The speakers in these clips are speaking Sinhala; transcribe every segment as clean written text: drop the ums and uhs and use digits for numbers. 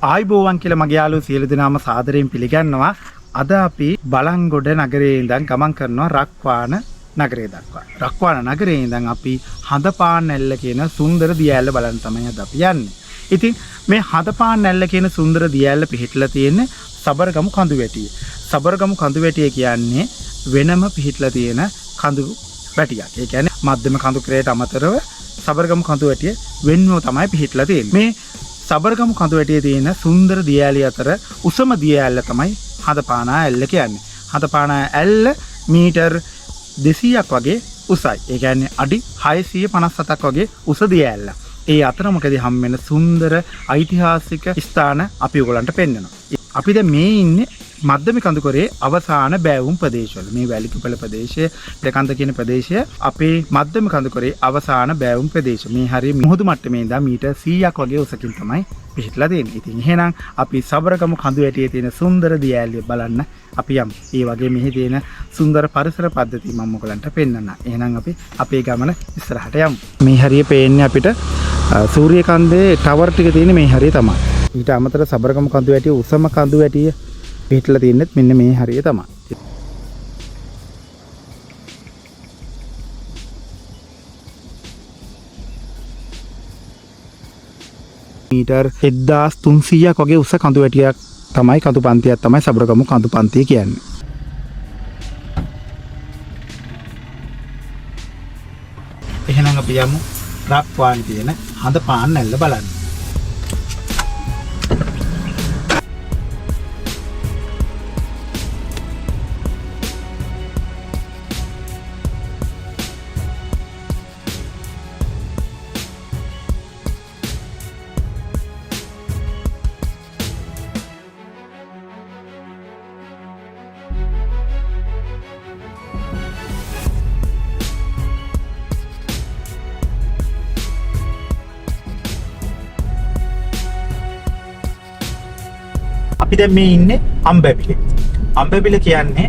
ආයිබෝවන් කියලා මගේ යාළුවෝ සියලු දෙනාම සාදරයෙන් පිළිගන්නවා. අද අපි බලංගොඩ නගරයේ ඉඳන් ගමන් කරනවා රක්වාන නගරය දක්වා. රක්වාන නගරයේ ඉඳන් අපි හඳපාන් නැල්ල කියන සුන්දර දියඇල්ල බලන්න තමයි අද අපි යන්නේ. ඉතින් මේ හඳපාන් නැල්ල කියන සුන්දර දියඇල්ල පිහිටලා තියෙන්නේ සබරගමු කඳුවැටියේ. සබරගමු කඳුවැටිය කියන්නේ වෙනම පිහිටලා තියෙන කඳු වැටියක්. ඒ කියන්නේ මධ්‍යම කඳු ක්‍රේට අමතරව සබරගමු කඳුවැටිය වෙන්ව තමයි පිහිටලා තියෙන්නේ. මේ සබරගමු කඳුවැටියේ තියෙන සුන්දර දියඇලි අතර උසම දියඇල්ල තමයි හඳපානා ඇල්ල කියන්නේ. හඳපානා ඇල්ල මීටර් 200ක් වගේ උසයි. ඒ කියන්නේ අඩි 657ක් වගේ උස දියඇල්ල. ඒ අතරමකදී හම් වෙන සුන්දර ඓතිහාසික ස්ථාන අපි ඔයගලන්ට පෙන්වනවා. අපි දැන් මේ ඉන්නේ මධ්‍යම කඳුකරේ අවසාන බෑවුම් ප්‍රදේශවල. මේ වැලිකුපල ප්‍රදේශය, දෙකන්ද කියන ප්‍රදේශය අපේ මධ්‍යම කඳුකරේ අවසාන බෑවුම් ප්‍රදේශ. මේ හරිය මුහුදු මට්ටමේ ඉඳන් මීටර් 100ක් වගේ උසකින් තමයි පිහිටලා තියෙන්නේ. ඉතින් එහෙනම් අපි සබරගමු කඳුවැටියේ තියෙන සුන්දර දියඇල්ල බලන්න අපි යමු. ඒ වගේ මෙහි තියෙන සුන්දර පරිසර පද්ධති මම ඔයගලන්ට පෙන්වන්න. එහෙනම් අපි අපේ ගමන ඉස්සරහට යමු. මේ හරිය පේන්නේ අපිට සූර්යකන්දේ ටවර් ටික තියෙන මේ හරිය තමයි. ඊට අමතරව සබරගමු කඳුවැටියේ උසම කඳුවැටිය පිහිටලා තියෙන්නේ මෙන්න මේ හරිය තමයි. මීටර් 1300ක් වගේ උස කඳුවැටියක් තමයි කඳු පන්තියක් තමයි සබරගමු කඳු පන්තිය කියන්නේ. එහෙනම් අපි යමු රක්වාන් තියෙන හඳපාන් නැල්ල බලන්න. අපි දැන් මේ ඉන්නේ අම්බැපිලේ. අම්බැපිල කියන්නේ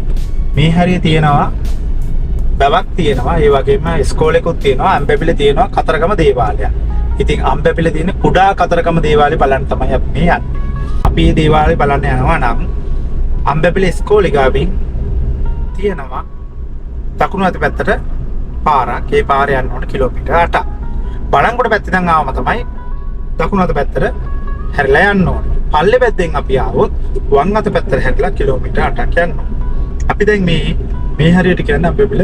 මේ හරිය තියෙනවා බවක් තියෙනවා. ඒ වගේම ඉස්කෝලේකුත් තියෙනවා. අම්බැපිලේ තියෙනවා කතරගම දේවාලයක්. ඉතින් අම්බැපිලේ තියෙන කුඩා කතරගම දේවාලය බලන්න තමයි අපි මේ යන්නේ. අපි මේ දේවාලය බලන්න යනවා නම් අම්බැපිලේ ඉස්කෝලේ ගාවින් තියෙනවා දකුණු අත පැත්තට පාරක්. ඒ පාරේ යන්න ඕන කිලෝමීටර් 8ක්. බලංගොඩ පැත්තෙන් ආවම තමයි දකුණු අත පැත්තට හැරිලා යන්න ඕන. පල්ලේ පැත්තෙන් අපි ආවොත් වම් අත පැත්තට හැරිලා කිලෝමීටර් 8ක් යනවා. අපි දැන් මේ හරියට කියන්නේ අම්බැපිල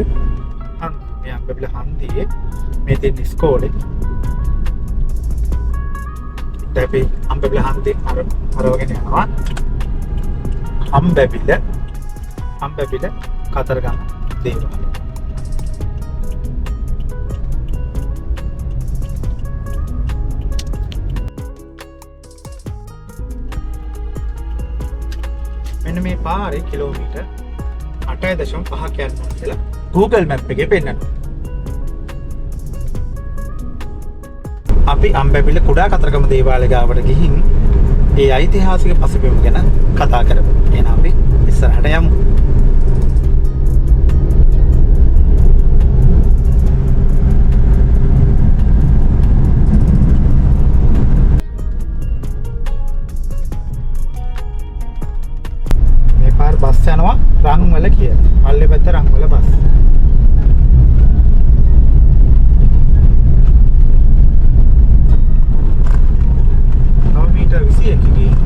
මේ අම්බැපිල හන්දියේ මේ තියෙන ඉස්කෝලේ. දැන් අපි අම්බැපිල හන්දිය අරවගෙන යනවා. අම්බැපිල කතරගම දේවාලය. මෙන්න මේ පාරේ කිලෝමීටර් 8.5ක් යනවා කියලා Google Map එකේ පෙන්නනවා. අපි අම්බැපිල කුඩා කතරගම දේවාලය ගාවට ගිහින් ඒ ඓතිහාසික පසුබිම ගැන කතා කරමු. එහෙනම් අපි ඉස්සරහට යමු. බස් යනවා රන්වල කියලා. පල්ලේ පැත්ත රන්වල බස්. මීටර් 21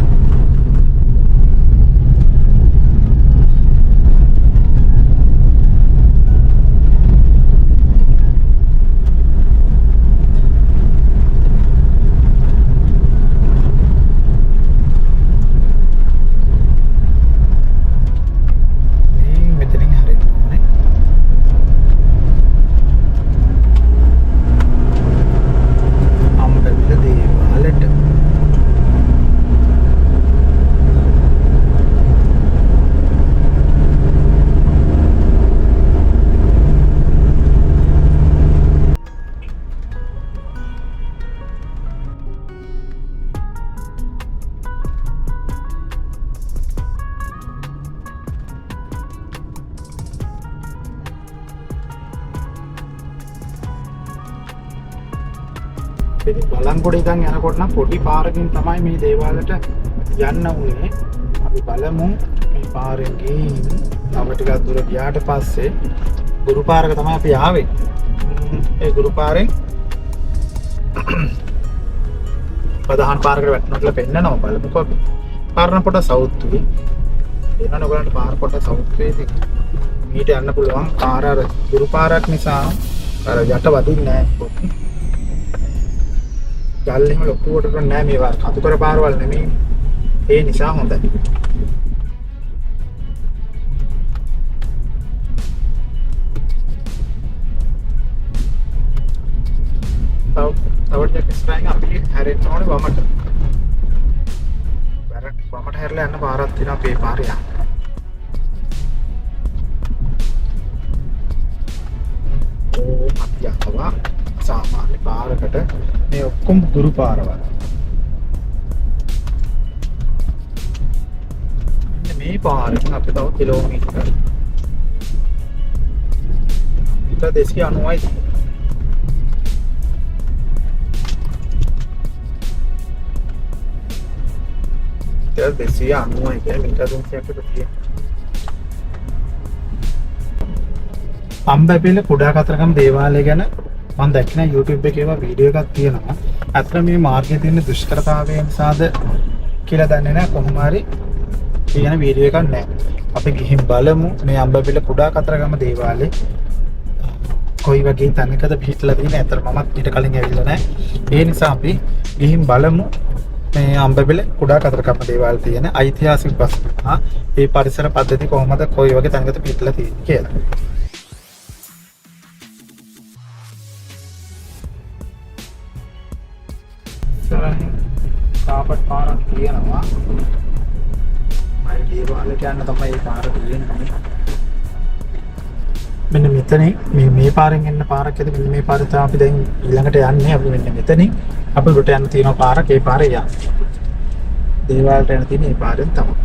බලංගොඩ ඉඳන් යනකොට නම් පොඩි පාරකින් තමයි මේ දේවාලයට යන්න උනේ අපි බලමු මේ පාරෙන් ගිහින් තව ටිකක් දුර ගියාට පස්සේ ගුරු පාරක තමයි අපි ආවේ. ඒ ගුරු පාරෙන් ප්‍රධාන පාරකට වැටෙනවා කියලා පෙන්නනවා බලමුකෝ අපි. පාරන පොට සවුත් වේ. එනන ඔයගලන්ට පාර පොට සවුත් වේදී මීට යන්න පුළුවන්. පාර අර ගුරු පාරක් නිසා අර යට වදින්නේ නැහැ. ගල් එහෙම ලොකුවට නෑ මේවා කතුකර පාරවල් නෙමෙයි. ඒ නිසා හොඳයි. තවට ඉස්සරහින් අපි හැරෙන්න ඕනේ වමට. වමට හැරලා යන්න පාරක් තියෙනවා අපේ පාරේ යන්න. අපි යනවා සාමාන්‍ය පාරකට මේ ඔක්කොම ගුරු පාරවල්. මේ පාරෙන් අපි තව කිලෝමීටර 290යි. ඒක 290යි කියන්නේ මීටර 300කට තියෙනවා. අම්බැපිල කුඩා කතරගම දේවාලය ගැන මම දැක්කේ නෑ YouTube එකේ ඒවා වීඩියෝ එකක් තියෙනවා. අතන මේ මාර්ගයේ තියෙන දුෂ්කරතාවය නිසාද කියලා දන්නේ නෑ. කොහොම හරි කියන වීඩියෝ එකක් නෑ. අපි ගිහින් බලමු මේ අම්බැපිල කුඩා කතරගම දේවාලේ කොයි වගේ තැනකද පිහිටලා තියෙන්නේ. අතන මමත් ඊට කලින් ඇවිල්ලා නෑ. ඒ නිසා අපි ගිහින් බලමු මේ අම්බැපිල කුඩා කතරගම දේවාලේ තියෙන ඓතිහාසික ප්‍රශ්න. ඒ පරිසර පද්ධති කොහොමද කොයි වගේ තැනකද පිහිටලා තියෙන්නේ කියලා. කාපට් පාරක් තියෙනවා. අය දේවාලයට යන්න තමයි මේ පාර තියෙන්නේ. මෙන්න මෙතනින් මේ පාරෙන් එන්න පාරක් ඇද මෙන්න මේ පාරේ තමයි අපි දැන් ඊළඟට යන්නේ. අපි මෙන්න මෙතනින් අපි උඩට යන්න තියෙන පාරක් ඒ පාරේ යන්න. දේවාලයට යන්න තියෙන මේ පාරෙන් තමයි.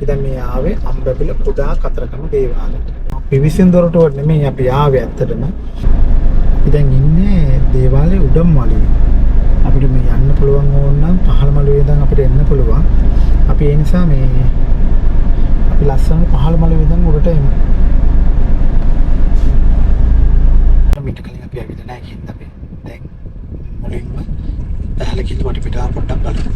දැන් මේ ආවේ අම්බැපිල කුඩා කතරගම දේවාලයට. පිවිසෙන් දොරටුවට නෙමෙයි අපි ආවේ ඇත්තටම. අපි දැන් ඉන්නේ දේවාලයේ උඩම් මළුවේ. අපිට මේ යන්න පුළුවන් ඕන නම් පහළ මළුවේ ඉඳන් අපිට එන්න පුළුවන්. අපි ඒ නිසා මේ අපි ලස්සන පහළ මළුවේ ඉඳන් උඩට එමු. මීට කලින් අපි ඇවිල්ලා නැහැ කින්ද අපි. දැන් මුලින්ම පහළ කිල්ල වටපිටාව පොඩ්ඩක් බලමු.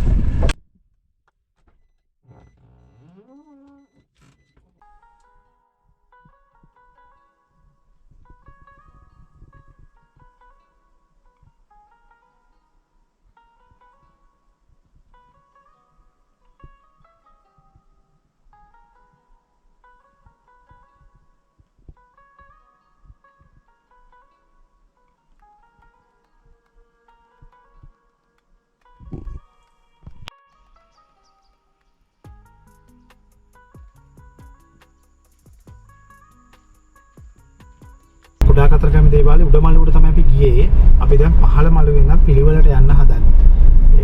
කුඩා කතරගම දේවාලේ උඩ මළුවට තමයි අපි ගියේ. අපි දැන් පහළ මළුවේ ඉඳන් පිළිවෙලට යන්න හදන්නේ.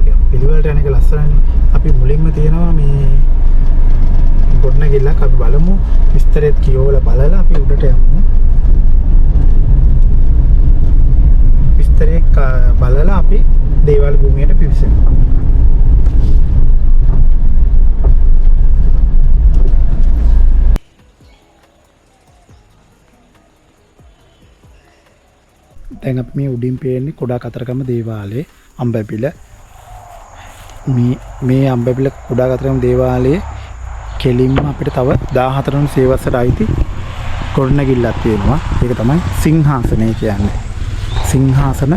ඒක පිළිවෙලට යන එක ලස්සනනේ. අපි මුලින්ම තියෙනවා මේ ගොඩනැගිල්ලක්. අපි බලමු විස්තරෙත් කියවලා බලලා අපි උඩට යමු. විස්තරේ බලලා අපි දේවාල භූමියට පිවිසෙමු. දැන් අපි මේ උඩින් පේන්නේ කුඩා කතරගම දේවාලයේ අම්බැපිල. මේ අම්බැපිල කුඩා කතරගම දේවාලයේ කෙලින්ම අපිට තව 14 වෙනි සේවසට අයිති ගොඩනැගිල්ලක් තියෙනවා. ඒක තමයි සිංහාසනය කියන්නේ. සිංහාසන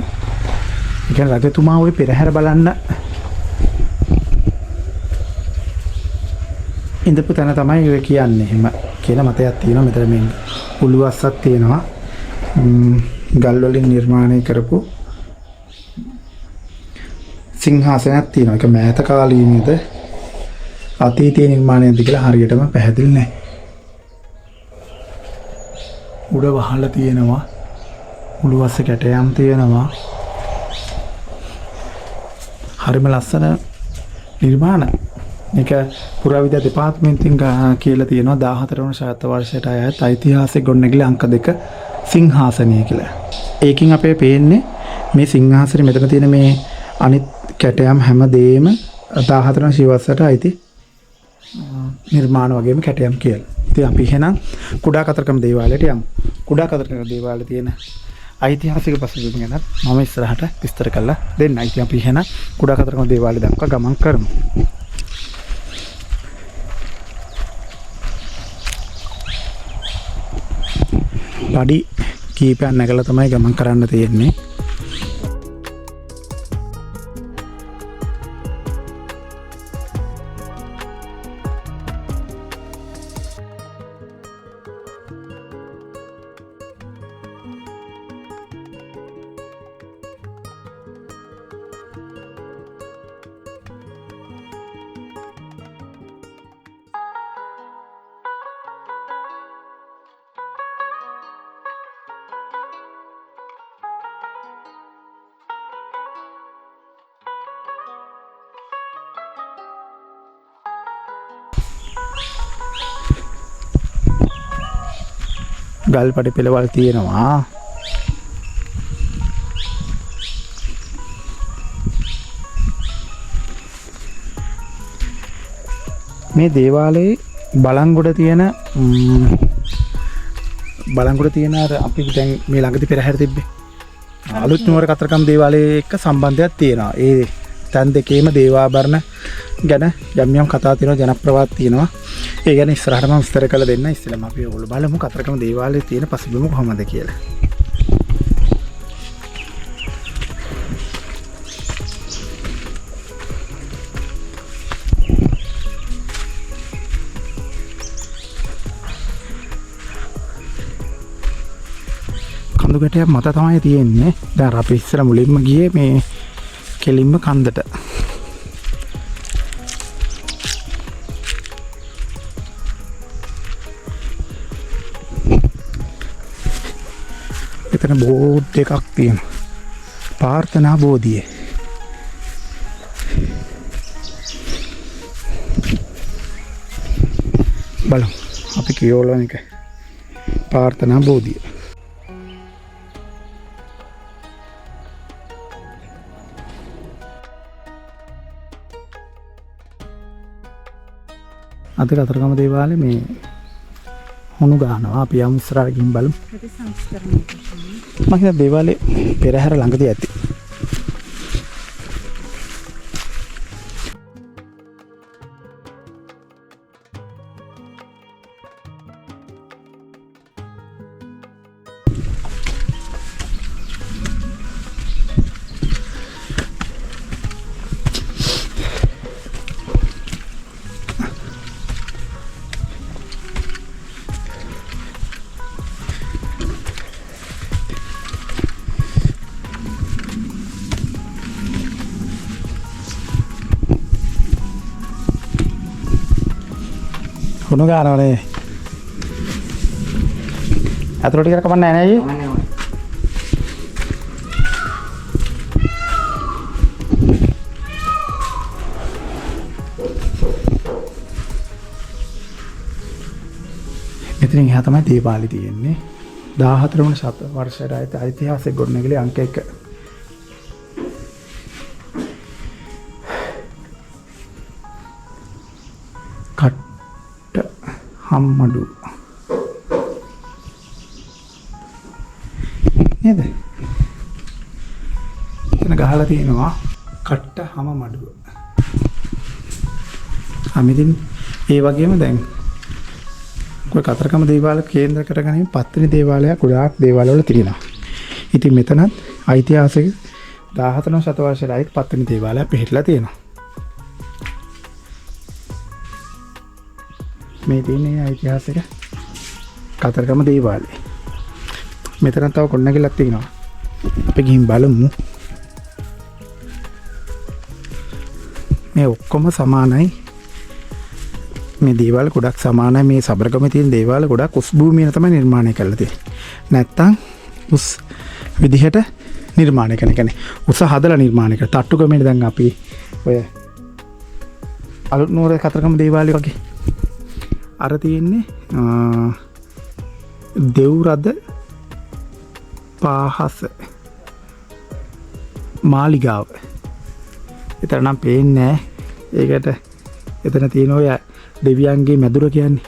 කියන්නේ රජතුමා ওই පෙරහැර බලන්න ඉඳපු තැන තමයි ඔය කියන්නේ. එහෙම කියන මතයක් තියෙනවා. මෙතන මේ උළුවස්සක් තියෙනවා. ගල් වලින් නිර්මාණය කරපු සිංහාසනයක් තියෙනවා. ඒක මෑත කාලීනද අතීතයේ නිර්මාණයද කියලා හරියටම පැහැදිලි නැහැ. උඩ වහලා තියෙනවා. උළුවස්ස කැටයම් තියෙනවා. හරිම ලස්සන නිර්මාණ. මේක පුරාවිද්‍යා දෙපාර්තමේන්තුවෙන් කියලා තියෙනවා 14 වන ශතවර්ෂයට වර්ෂයට අයත් ඓතිහාසික ගොඩනැගිලි අංක 2 සිංහාසනය කියලා. ඒකින් අපේ පේන්නේ මේ සිංහාසනේ මෙතන තියෙන මේ අනිත් කැටයම් හැමදේම 14 වන ශිවස්සට අයිති නිර්මාණ වගේම කැටයම් කියලා. ඉතින් අපි එහෙනම් කුඩා කතරගම දේවාලයට යමු. කුඩා කතරගම දේවාලයේ තියෙන ඓතිහාසික පසුබිම ගැන මම ඉස්සරහට විස්තර කරලා දෙන්න. ඉතින් අපි එහෙනම් කුඩා කතරගම දේවාලය දක්වා ගමන් කරමු. පඩි කීපයක් නැගලා තමයි ගමන් කරන්න තියෙන්නේ. ගල් පඩි පෙළවල් තියෙනවා. මේ දේවාලයේ බලංගොඩ තියෙන අර අපි දැන් මේ ළඟදී පෙරහැර තිබ්බේ අලුත් නුවර කතරගම දේවාලයේ එක්ක සම්බන්ධයක් තියෙනවා. ඒ තැන් දෙකේම දේවාභරණ ගැන යම් කතා තියෙනවා, ජනප්‍රවාද තියෙනවා. ඒ ගැන ඉස්සරහට මම විස්තර කරලා දෙන්න. ඉස්සෙල්ලාම අපි ඔයගොල්ලෝ බලමු කතරගම දේවාලයේ තියෙන පසුබිම කොහොමද කියලා. කඳු ගැටයක් මත තමයි තියෙන්නේ. දැන් අපි ඉස්සෙල්ලා මුලින්ම ගියේ මේ කෙලින්ම කන්දට. එතන බෝඩ් එකක් තියෙනවා. ප්‍රාර්ථනා බෝධිය. බලමු අපි කියවලා එක ප්‍රාර්ථනා බෝධිය. අද කතරගම දේවාලේ මේ හුණු ගන්නවා. අපි යමු ඉස්සරහට ගිහින් බලමු. මම හිතා දේවාලේ පෙරහැර ළඟදී ඇති. හුණු ගන්නවනේ. අතට ටිකක් කමන්නේ නැහැ නේ. මෙතනින් එහා තමයි දේවාලය තියෙන්නේ. 14 වන ශතවර්ෂයට අයත් ඓතිහාසික ගොඩනැගිලි අංක 1. හම්මඩු නේද? එතන ගහලා තියෙනවා කට්ට හම මඩුව. අමිදින් ඒ වගේම දැන් ඔය කතරගම දේවාලය කේන්ද්‍ර කරගෙන පත්තිනි දේවාලයක් ගොඩාක් දේවාලවල තියෙනවා. ඉතින් මෙතනත් ඓතිහාසික 14 වන ශතවර්ෂයට අයත් පත්තිනි දේවාලයක් පිහිටලා තියෙනවා. මේ තියෙන්නේ ඓතිහාසික කතරගම දේවාලය. මෙතන තව කොණ්ණගිල්ලක් තියෙනවා. අපි ගිහින් බලමු. මේ ඔක්කොම සමානයි. මේ දේවල් ගොඩක් සමානයි. මේ සබරගමේ තියෙන දේවල් ගොඩක් උස් භූමියේ තමයි නිර්මාණය කරලා තියෙන්නේ. නැත්තම් උස් විදිහට නිර්මාණය කරන කෙනෙක්. උස හදලා නිර්මාණය කර. තට්ටුගමේ දැන් අපි ඔය අලුත් නුවර කතරගම දේවාලය වගේ අර තියෙන්නේ දෙව්රද පාහස මාලිගාව. එතන නම් පේන්නේ නැහැ. ඒකට එතන තියෙන ඔය දෙවියන්ගේ මැදුර කියන්නේ.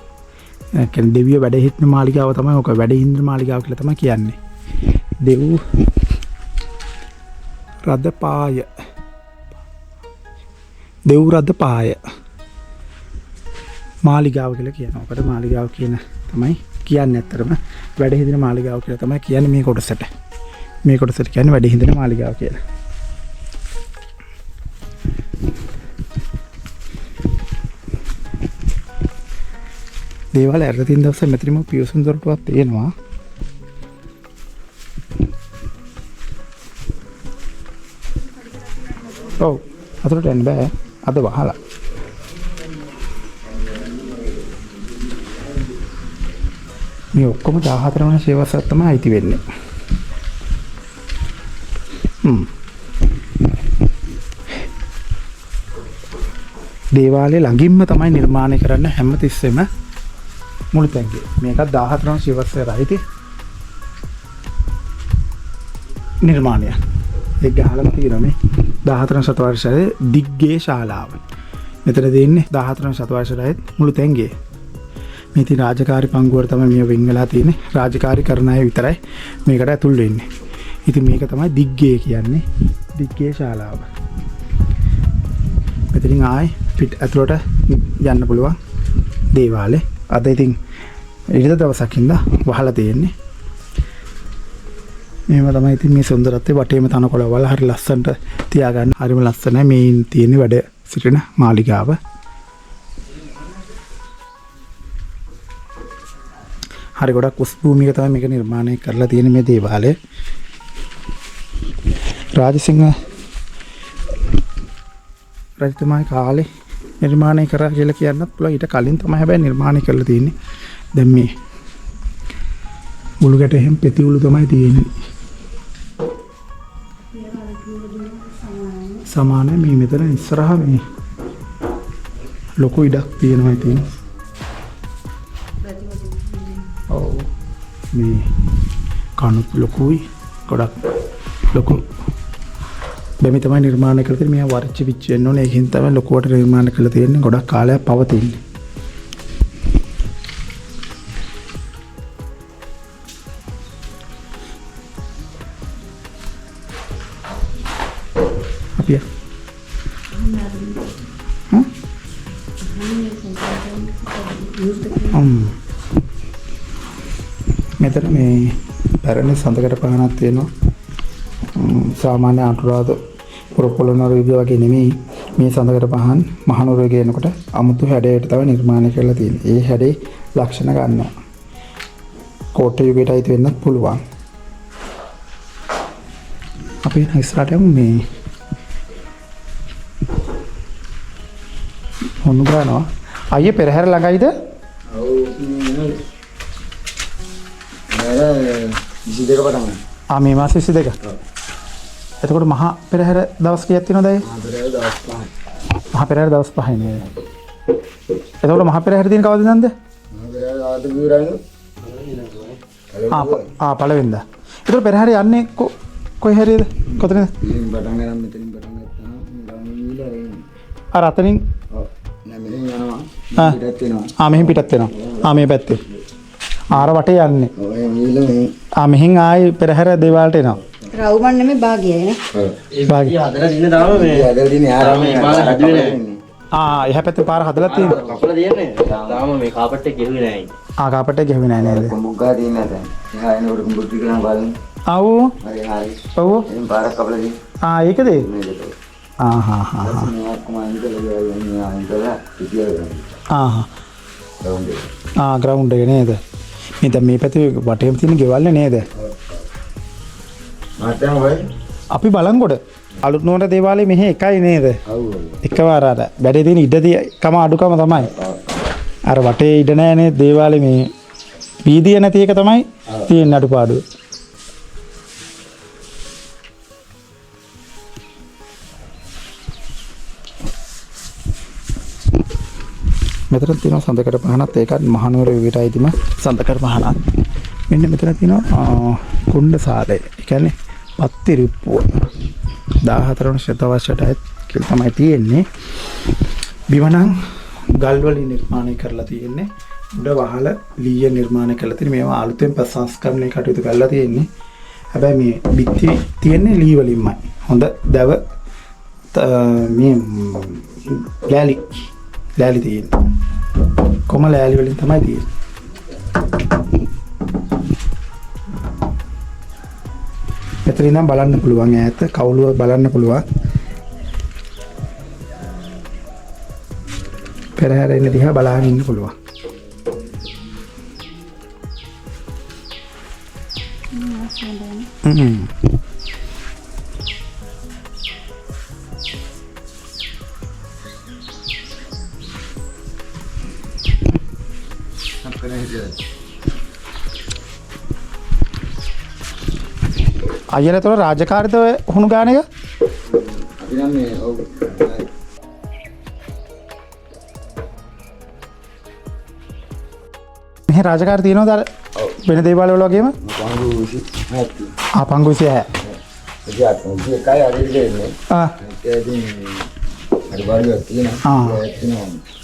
කියන්නේ දෙවියෝ වැඩ හිටන මාලිගාව තමයි ඔක. වැඩ හිඳින මාලිගාව කියලා තමයි කියන්නේ. දෙව් රද පාය. දෙව් රද පාය මාලිගාව කියලා කියනවා. ඔකට මාලිගාව කියන තමයි කියන්නේ. ඇත්තටම වැඩ හිඳින මාලිගාව කියලා තමයි කියන්නේ මේ කොටසට. මේ කොටසට කියන්නේ වැඩ හිඳින මාලිගාව කියලා. දේවාල ඇරලා තියෙන දවසේ මෙතනම පියුසුම් දොරටුවක් තියෙනවා. ඔව් අතට යන්න බෑ. අද වහලා. මේ ඔක්කොම 14 වන සේවසත් තමයි අයිති වෙන්නේ. දේවාලේ ළඟින්ම තමයි නිර්මාණය කරන්න හැම තිස්සෙම මුළු තැන්ගේ. මේකත් 14 වන සේවසයට අයිති නිර්මාණය. ඒක ගහලම තියෙනවා මේ 14 සතවර්ෂයේ දිග්ගේ ශාලාව. මෙතන දෙන්නේ 14 සතවර්ෂයේ මුළු තැන්ගේ. මේ තියෙන රාජකාරී පංගුවට තමයි මේ වෙන් වෙලා තියෙන්නේ. රාජකාරී කරන අය විතරයි මේකට ඇතුල් වෙන්නේ. ඉතින් මේක තමයි දිග්ගේ කියන්නේ. දිග්ගේ ශාලාව. මෙතනින් ආයි පිට ඇතුළට යන්න පුළුවන් දේවාලේ. අද ඉතින් ඊට දවසක් ඉඳලා වහලා තියෙන්නේ. මේව තමයි ඉතින් මේ සුන්දරත්වයේ වටේම තනකොළ වල හරි ලස්සනට තියාගන්න. හරිම ලස්සනයි මේ තියෙන වැඩ සිටින මාලිගාව. හරි ගොඩක් උස් භූමියක තමයි මේක නිර්මාණය කරලා තියෙන මේ දේවාලය. රාජසිංහ රජතුමාගේ කාලේ නිර්මාණය කරා කියලා කියන්නත් පුළුවන්. ඊට කලින් තමයි හැබැයි නිර්මාණය කරලා තියෙන්නේ. දැන් මේ මුළු ගැට එහෙම පෙතිඋළු තමයි තියෙන්නේ. සමාන මේ මෙතන ඉස්සරහා මේ ලොකු ඉඩක් තියෙනවා ඉතින්. ඔව් මේ කණුත් ලොකුයි ගොඩක් ලොකු. දෙමි තමයි නිර්මාණය කරලා තියෙන්නේ. මේ වර්චි පිච්ච වෙන්න ඕනේ. ඒකින් තමයි ලොකුවට නිර්මාණය කරලා තියෙන්නේ. ගොඩක් කාලයක් පවතින්නේ. අපිය මෙතන මේ පැරණි සඳකඩ පහනක් තියෙනවා. සාමාන්‍ය අනුරාධපුර පොළොන්නරුව වගේ නෙමෙයි. මේ සඳකඩ පහන් මහනුවර ගේනකොට අමුතු හැඩයට තමයි නිර්මාණය කරලා තියෙන්නේ. ඒ හැඩේ ලක්ෂණ ගන්නවා. කෝට්ටේ යුගයට අයිති වෙන්නත් පුළුවන්. අපි ඉස්සරහට යමු. මේ මොන ගානවා අයියේ පෙරහැර ළඟයිද? ඔව් නේද 22 පටන්. මේ මාස 22. එතකොට මහා පෙරහැර දවස් කීයක් තියෙනවද අයියේ? මහා පෙරහැර දවස් 5යි. මහා පෙරහැර දවස් 5යි නේද? එතකොට මහා පෙරහැර තියෙන කවදද නන්ද? මහා පෙරහැර ආද ගිරයින. පළවෙනිදා. එතකොට පෙරහැර යන්නේ කොයි හැරියද? කොතනද? මෙතනින් පටන් ගන්න මෙතනින් පටන් ගත්තා. ගමන් වීලා රෙන්නේ. අර අතනින් ඔව්. නෑ මෙතෙන් යනවා. පිටත් වෙනවා. මෙහෙන් පිටත් වෙනවා. මේ පැත්තේ. ආර වටේ යන්නේ. ඔය වීල මේ. මෙහෙන් ආයි පෙරහැර දේවාලට එනවා. රවුමන් නෙමෙයි භාගයයි නේ. ඔව්. භාග්‍ය. හදලා දින තාම මේ හදලා දිනේ ආරාමේ පාර හදුවේ නෑ. එහා පැත්තේ පාර හදලා තියෙනවා. කපලා තියන්නේ. තාම මේ කාපට් එක ගෙහුවේ නෑ. කාපට් එක ගෙහුවේ නෑ නේද? කුඹුග්ගා දින නැත. එහා එනකොට කුඹුත් ටිකනම් බලන්න. ආව්. හරි හරි. ඔව්. එම් පාරක් කපලා දී. ඒකද? මේක. මේ කොමාන්ඩ් එක ගියා ඉඳලා පිටිය ග්‍රවුන්ඩ් එක. ග්‍රවුන්ඩ් එක නේද? මේ දැන් මේ පැත්තේ වටේම තියෙන ගෙවල් නේද? මත්තම හොය. අපි බලංගොඩ අලුත් නුවර දේවාලයේ මෙහි එකයි නේද? ඔව්. එකවර අර වැඩේ තියෙන ඉඩකම අඩුකම තමයි. අර වටේ ඉඩ නැහැනේ දේවාලේ මේ වීදිය නැති එක තමයි තියෙන අඩුපාඩුව. මෙතන තියෙනවා සඳකඩ පහනත් ඒකත් මහනුවර විවිධයිදිම සඳකඩ පහනක්. මෙන්න මෙතන තියෙනවා කුණ්ඩ සාලය. ඒ කියන්නේ පත්තිරිප්පුව. 14 වන ශතවර්ෂයටත් කියලා තමයි තියෙන්නේ. බිමනම් ගල් වලින් නිර්මාණය කරලා තියෙන්නේ. උඩ වහල ලීය නිර්මාණය කරලා තියෙන්නේ. මේවා අලුතෙන් ප්‍රසංස්කරණය කටයුතු කරලා තියෙන්නේ. හැබැයි මේ බිත්ති තියෙන්නේ ලී වලින්මයි. හොඳ දැව මේ ලෑලි තියෙන්නේ. කොම ලෑලි වලින් තමයි තියෙන්නේ. මෙතන ඉඳන් බලන්න පුළුවන් ඈත කවුළුව බලන්න පුළුවන්. පෙරහැර එන්න දිහා බලාගෙන ඉන්න පුළුවන්. අයියලා තොර රාජකාරියද හුණු ගාන එක? අපි නම් මේ ඔව්. මෙහි රාජකාරිය තියෙනවද අර වෙන දේවාල වල වගේම? පංගුසි නැති. පංගුසි හැ. එයාට මොකද කයි අරගෙන ඉන්නේ. ඒකෙන් අර වරියක් තියෙනවා.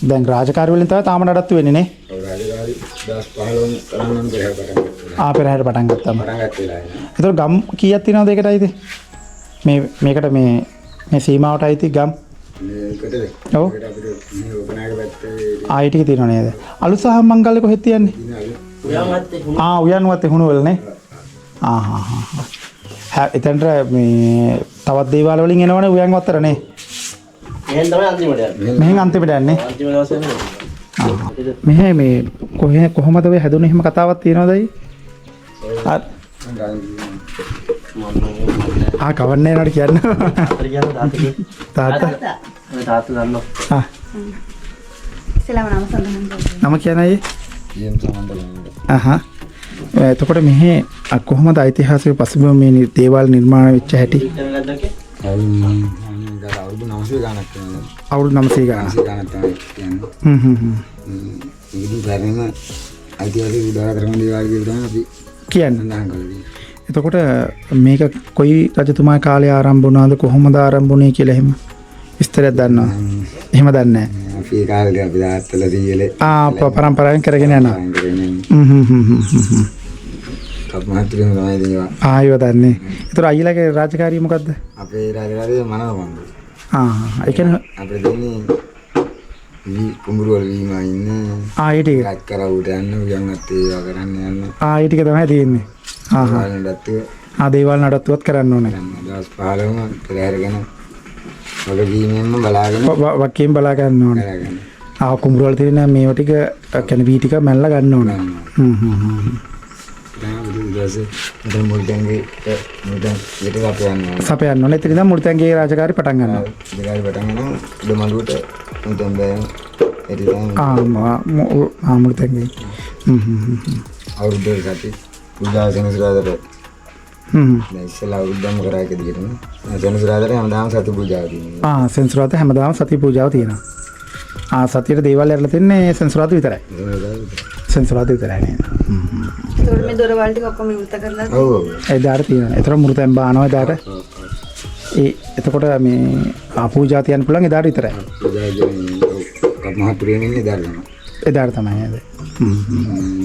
දැන් රාජකාරිය වලින් තමයි තාම නඩත්තු වෙන්නේ නේ. ඔව් රාජකාරී 2015 කරන්න පෙරහැර පටන් ගත්තා. පෙරහැර පටන් ගත්තාම. පටන් ගත්තේලා නේ. ඒතර ගම් කීයක් තියෙනවද ඒකටයි ඉතින්? මේකට මේ සීමාවට අයිති ගම් මේකටද? ඔව්. ඒකට අපිට මේ ඔබනාගේ පැත්තේ ආයි ටික තියෙනව නේද? අලුත් සහ මංගල්‍ය කොහෙද තියන්නේ? උයන් වත්තේ හුණු වල නේ. එතනට මේ තවත් දේවාල වලින් එනවනේ උයන් වත්තර නේ. එහෙන් තමයි අන්තිමට යන්නේ. මෙහෙන් අන්තිමට යන්නේ. අන්තිම දවසේ යන්නේ. මෙහෙ මේ කොහොමද ඔය හැදුනේ එහෙම කතාවක් තියෙනවද අයි? කවන්නේ නේද කියන්න. තාත්තා දන්නවා. ඉස්සෙල්ලාම නම සඳහන් කරගන්න. නම කියන්නේ ඊම් සමන්දලන්නේ. එතකොට මෙහි කොහොමද ඓතිහාසික පසුබිම මේ දේවාල නිර්මාණය වෙච්ච හැටි? අවුරුදු 900 ගණක් තියෙනවා. අවුරුදු 900 ගණන්. 900 ගණක් තමයි කියන්නේ. ඉතින් ධර්මම ඓතිහාසික උදාහරණ දේවාල කියලා තමයි අපි කියන්නේ. සඳහන් කරන්නේ. එතකොට මේක කොයි රජතුමා කාලේ ආරම්භ වුණාද කොහොමද ආරම්භ වුණේ කියලා එහෙම විස්තරයක් දන්නවද? එහෙම දන්නේ නැහැ. අපි කාලේ අපි දාත්තල දීලේ පරම්පරාවෙන් කරගෙන යනවා. කප්මහත්තුරුම තමයි දේවා. ආයව දන්නේ. ඒතර අයියලාගේ රාජකාරිය මොකද්ද? අපේ රාජකාරිය මනවමංග. ඒ කියන්නේ අපේ දෙන්නේ කුඹුරු වල වීම ඉන්නේ. ඒ ටික. රාජ කරවුට යන්න උයන්වත් ඒවා කරන්න යන්න. ඒ ටික තමයි තියෙන්නේ. දේවාල නඩත්තුවත් කරන්න ඕනේ. දවස් 15ම පෙරහැරගෙන වගකීමෙන්ම බලාගෙන වකීම් බලා ගන්න ඕනේ. කුඹුරු වල තියෙන මේවා ටික කියන්නේ වී ටික මැල්ලා ගන්න ඕනේ. දැන් මුල්තැන්ගේ සපයන්න ඕනේ. ඉතින් ඉතින් මුල්තැන්ගේ රාජකාරි පටන් ගන්නවා. රාජකාරි පටන් ගන්නවා. දෙමළුවට මුල්තැන් බෑ. මුල්තැන්ගේ. අවුරුද්දකට අපි පූජා සෙනසුරාදාට. දැන් ඉස්සෙල්ලා අවුරුද්දම කරා එක දිගටම. සෙනසුරාදාට හැමදාම සති පූජාව තියෙනවා. සෙනසුරාදා හැමදාම සති පූජාව තියෙනවා. සතියේ දේවාලය ඇරලා තින්නේ සෙනසුරාදා විතරයි. සෙනසුරාදා විතරයි නේද? ඒකට මේ දොරවල් ටික ඔක්කොම විවෘත කරලා ඔව්. එදාට තියෙනවා. ඒතර මුරුතෙන් බානවා එදාට. එතකොට මේ පූජා තියන්න පුළුවන් එදාට විතරයි. පූජා කියන්නේ කප්මහත්තුරුන් ඉන්නේ දාලා. එදාට තමයි නේද?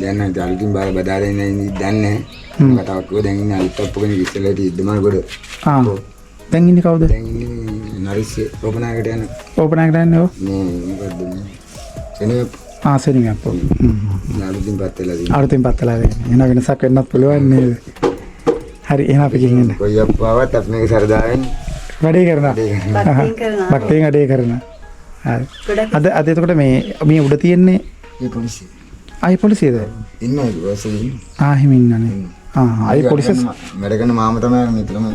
දැන් නම් ජල්කින් බාර බදාගෙන ඉන්නේ දන්නේ. කතාවක් කිව්ව දැන් ඉන්නේ අලිත් ඔප්පගෙන ඉස්සෙල්ලාට ඉද්දමල් ගොඩ. දැන් ඉන්නේ කවුද? දැන් ඉන්නේ නරිස්සේ ඕපනායකට යන. ඕපනායකට යන්නේ ඔව්. මේ මොකද්ද මේ? සෙනෙප්. සෙනෙප්. අලුතින් පත් වෙලා තියෙනවා. අලුතින් පත් වෙලා තියෙනවා. එන වෙනසක් වෙන්නත් පුළුවන් නේද? හරි එහෙනම් අපි ගිහින් එන්න. කොයි අප්පාවත් අපි මේක සරදාවෙන් වැඩේ කරනවා. බක්තියෙන් වැඩේ කරනවා. හරි. අද එතකොට මේ උඩ තියෙන්නේ මේ පොලිසිය. පොලිසියද? ඉන්නේ ඒක වසලින්. එහෙම ඉන්නනේ. අයි පොලිස් වැඩ කරන මාම තමයි මෙතනම